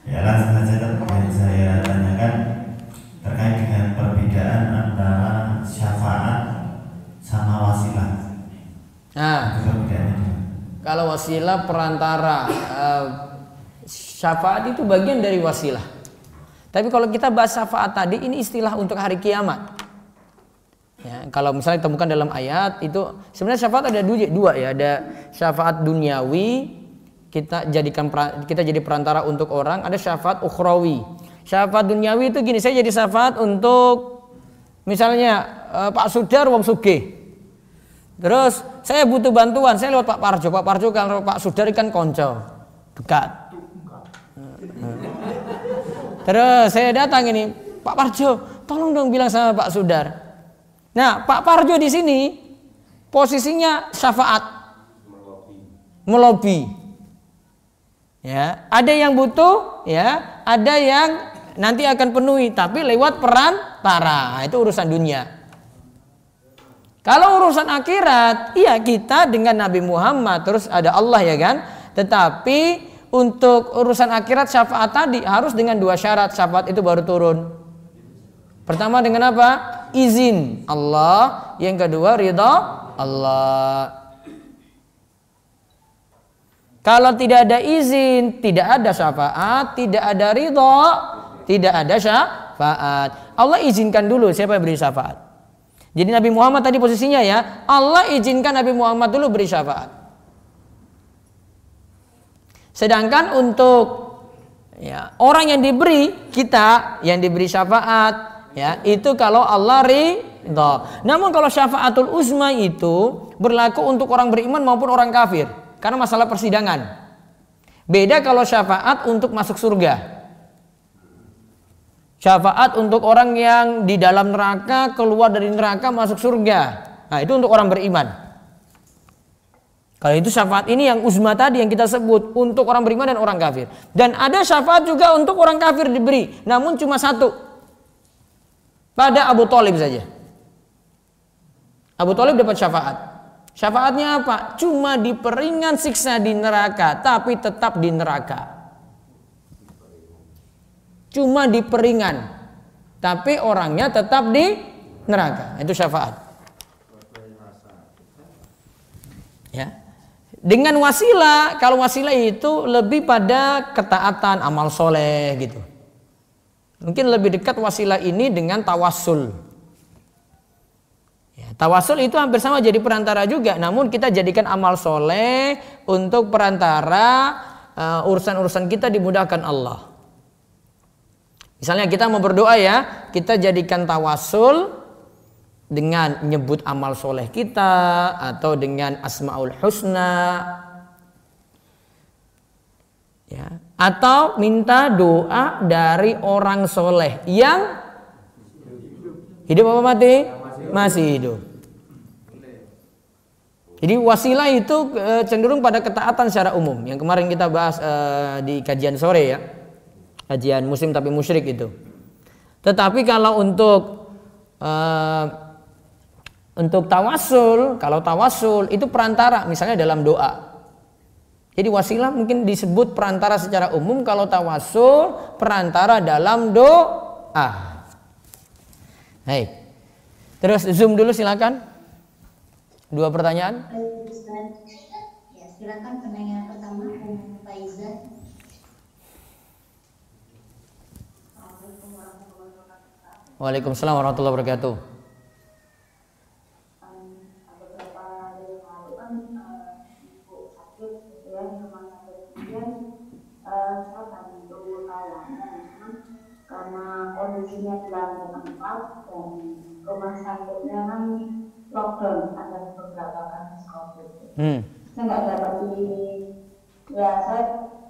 Ya langsung saja yang saya tanyakan terkait dengan perbedaan antara syafaat sama wasilah. Nah, Perbedaannya. kalau wasilah perantara, syafaat itu bagian dari wasilah. Tapi kalau kita bahas syafaat tadi, ini istilah untuk hari kiamat. Ya, kalau misalnya temukan dalam ayat itu sebenarnya syafaat ada dua ya, ada syafaat duniawi, kita jadi perantara untuk orang, ada syafaat ukhrawi. Syafaat duniawi itu gini, saya jadi syafaat untuk misalnya Pak Sudar wong sugih. Terus saya butuh bantuan, saya lewat Pak Parjo. Pak Parjo kalau Pak Sudar kan konco dekat. Terus saya datang ini, Pak Parjo, tolong dong bilang sama Pak Sudar. Nah, Pak Parjo di sini posisinya syafaat, melobi. Ya, ada yang butuh, ya, ada yang nanti akan penuhi, tapi lewat perantara. Itu urusan dunia. Kalau urusan akhirat, iya kita dengan Nabi Muhammad, terus ada Allah ya kan. Tetapi untuk urusan akhirat syafaat tadi harus dengan dua syarat, syafaat itu baru turun. Pertama dengan apa? Izin Allah. Yang kedua ridha Allah. Kalau tidak ada izin, tidak ada syafaat, tidak ada ridha, tidak ada syafaat. Allah izinkan dulu siapa yang beri syafaat. Jadi Nabi Muhammad tadi posisinya ya, Allah izinkan Nabi Muhammad dulu beri syafaat. Sedangkan untuk ya, orang yang diberi, kita yang diberi syafaat, ya itu kalau Allah ridha. Namun kalau syafaatul uzma itu berlaku untuk orang beriman maupun orang kafir, karena masalah persidangan. Beda kalau syafaat untuk masuk surga. Syafaat untuk orang yang di dalam neraka, keluar dari neraka masuk surga. Nah itu untuk orang beriman. Kalau itu syafaat ini yang uzma tadi yang kita sebut untuk orang beriman dan orang kafir. Dan ada syafaat juga untuk orang kafir diberi, namun cuma satu. Pada Abu Thalib saja. Abu Thalib dapat syafaat. Syafaatnya apa? Cuma diperingan siksa di neraka, tapi tetap di neraka. Cuma diperingan, tapi orangnya tetap di neraka. Itu syafaat. Ya. Dengan wasilah, kalau wasilah itu lebih pada ketaatan, amal soleh gitu. Mungkin lebih dekat wasilah ini dengan tawasul. Ya, tawasul itu hampir sama jadi perantara juga, namun kita jadikan amal soleh untuk perantara urusan-urusan kita dimudahkan Allah. Misalnya kita mau berdoa ya, kita jadikan tawasul dengan nyebut amal soleh kita atau dengan asmaul husna, ya, atau minta doa dari orang soleh yang hidup apa mati? Masih hidup. Jadi wasilah itu cenderung pada ketaatan secara umum yang kemarin kita bahas di kajian sore ya, kajian muslim tapi musyrik itu. Tetapi kalau untuk tawasul, kalau tawasul itu perantara, misalnya dalam doa. Jadi wasilah mungkin disebut perantara secara umum, kalau tawasul perantara dalam doa. Baik. Terus zoom dulu silakan. 2 pertanyaan. Ya, silakan pertanyaan pertama Faizah. Waalaikumsalam warahmatullahi wabarakatuh. Karena kondisinya di lantai 4 dan rumah sakitnya kan lockdown, ada beberapa kasus COVID. Saya nggak dapat ya saya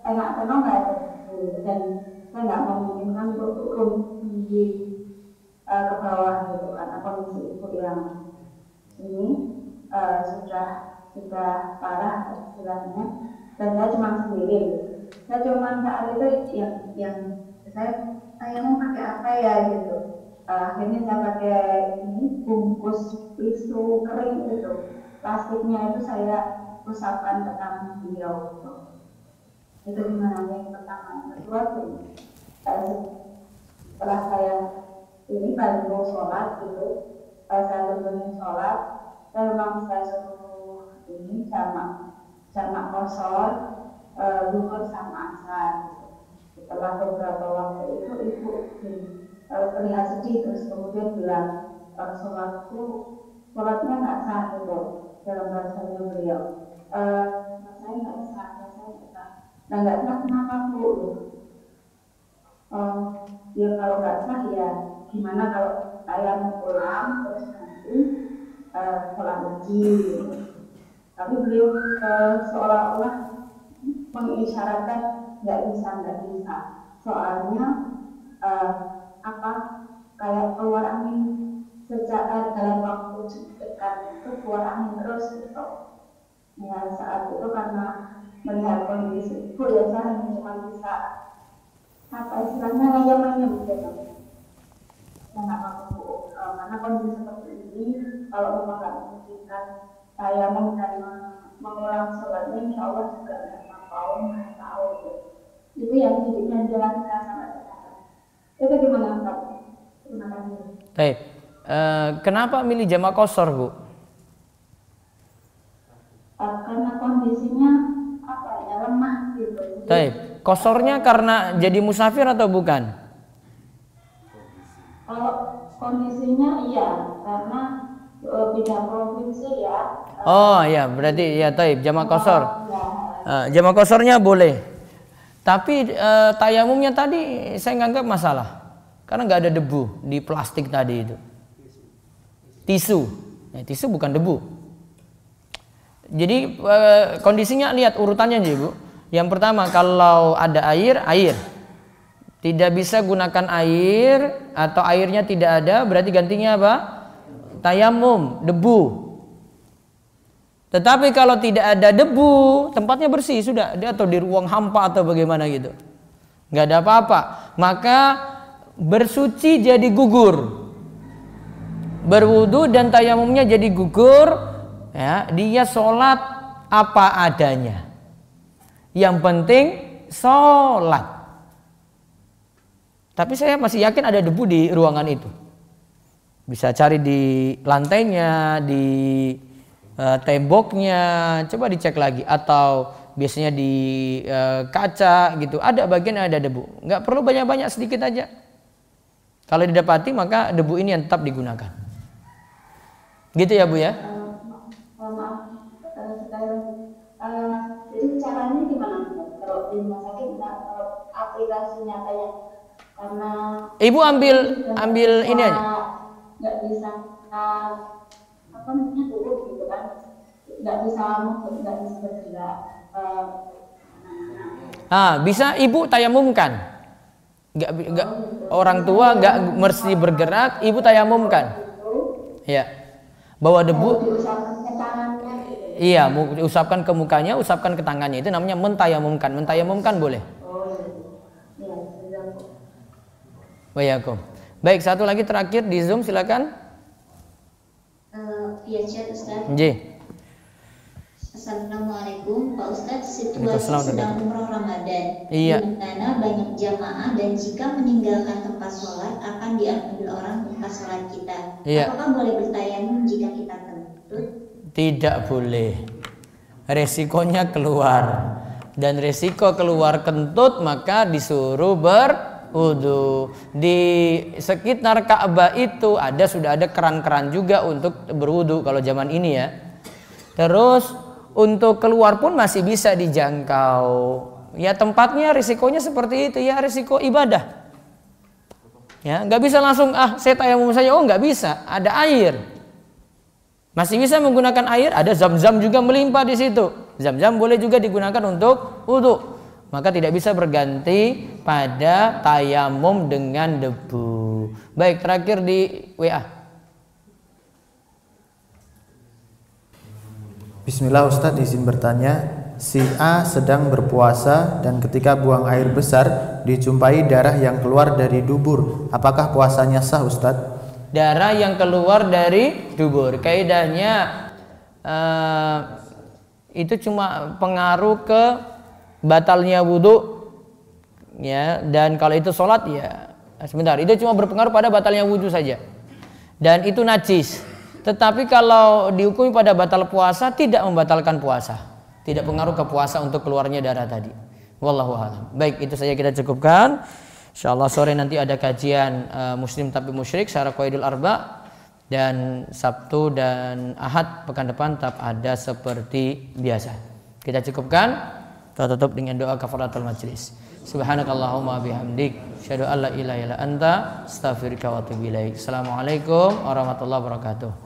nggak tenang nggak ada dan saya nggak memungkinkan untuk turun ke bawah gitu karena kondisi ibu yang ini sudah parah istilahnya, dan saya cuma sendiri. Saya cuma saat itu yang saya mau pakai apa ya gitu. Akhirnya saya pakai ini bungkus tisu kering itu, plastiknya itu saya usapkan ke tangan beliau gitu. Itu gimana yang pertama. Yang kedua tuh setelah saya ini balik mau sholat gitu, saya berhenti sholat, saya memang saya suruh ini jamak kosor, zuhur sama asar. Setelah beberapa waktu itu ibu terlihat sedih, terus kemudian bilang sholatnya nggak sah gitu dalam bahasanya beliau. Saya nggak sah. Nah nggak sah kenapa bu? Ya kalau nggak sah ya gimana kalau saya mau pulang terus nanti sholat lagi gitu. Tapi beliau seolah-olah mengisyaratkan nggak bisa. Soalnya kayak keluar angin sejak dalam waktu dekat itu keluar angin terus gitu. Ya saat itu karena melihat kondisi ibu ya saya cuma bisa istilahnya ngayam-ngayam gitu. Saya nggak mampu karena kondisi seperti ini kalau memang nggak memungkinkan saya mengulang sholatnya, insya Allah juga nggak tahu gitu. Itu yang jalan kita sampai sekarang. Itu gimana Pak? Terima kasih. Baik. Kenapa milih jamak qashar, Bu? Karena kondisinya lemah gitu. Baik. Qasharnya karena jadi musafir atau bukan? Kalau kondisinya iya, karena beda provinsi ya. Oh ya, berarti ya taib jamak qashar. Jamak qasharnya boleh. Tapi tayamumnya tadi saya nganggap masalah karena nggak ada debu di plastik tadi itu. Tisu, tisu bukan debu. Jadi kondisinya lihat urutannya aja Bu. Yang pertama kalau ada air, tidak bisa gunakan air atau airnya tidak ada, berarti gantinya apa? Tayamum, debu. Tetapi kalau tidak ada debu, tempatnya bersih sudah, dia atau di ruang hampa atau bagaimana gitu, nggak ada apa-apa, maka bersuci jadi gugur, berwudu dan tayamumnya jadi gugur, ya, dia sholat apa adanya. Yang penting sholat. Tapi saya masih yakin ada debu di ruangan itu. Bisa cari di lantainya, di temboknya, coba dicek lagi, atau biasanya di kaca gitu, ada bagian ada debu, nggak perlu banyak-banyak, sedikit aja. Kalau didapati maka debu ini yang tetap digunakan. Gitu ya Bu ya? Maaf, jadi caranya gimana? Kalau di rumah sakit kalau aplikasi nyatanya, karena Ibu ambil ini aja. Nggak bisa apa namanya dulu gitu kan, nggak bisa bergerak. Bisa ibu tayamumkan. Nggak, orang tua nggak mesti bergerak, ibu tayamumkan. Ya, bawa debu. Iya, usapkan ke mukanya, usapkan ke tangannya, itu namanya mentayamumkan. Mentayamumkan boleh. Waalaikumsalam. Baik, satu lagi terakhir di Zoom, silakan. Via chat Ustaz. Assalamualaikum Pak Ustadz, situasi sedang umroh Ramadan, iya, di mana banyak jamaah dan jika meninggalkan tempat sholat akan diambil orang tempat sholat kita. Iya. Apakah boleh bertayamum jika kita kentut? Tidak boleh. Resikonya keluar, dan resiko keluar kentut maka disuruh berwudu. Di sekitar Ka'bah itu sudah ada keran-keran juga untuk berwudu kalau zaman ini ya. Terus untuk keluar pun masih bisa dijangkau. Ya tempatnya risikonya seperti itu ya, risiko ibadah. Ya nggak bisa langsung saya tayamum saja, nggak bisa. Ada air, masih bisa menggunakan air. Ada zam-zam juga melimpah di situ. Zam-zam boleh juga digunakan untuk wudu. Maka tidak bisa berganti pada tayamum dengan debu. Baik, terakhir di WA. Bismillah Ustadz, izin bertanya, si A sedang berpuasa dan ketika buang air besar dijumpai darah yang keluar dari dubur, apakah puasanya sah Ustadz? Darah yang keluar dari dubur, kaidahnya itu cuma pengaruh ke batalnya wudhu ya, dan kalau itu sholat ya sebentar, itu cuma berpengaruh pada batalnya wudhu saja dan itu najis. Tetapi kalau dihukumi pada batal puasa, tidak membatalkan puasa, tidak pengaruh ke puasa untuk keluarnya darah tadi. Wallahu a'lam. Baik, itu saja kita cukupkan. Insyaallah sore nanti ada kajian Muslim tapi musyrik secara qaidul arba, dan Sabtu dan Ahad pekan depan tetap ada seperti biasa. Kita cukupkan. Kita tutup dengan doa kafaratul majlis. Subhanakallahumma bihamdik, asyhadu an la ilaha illa anta, astaghfiruka wa atubu ilaik. Assalamualaikum warahmatullahi wabarakatuh.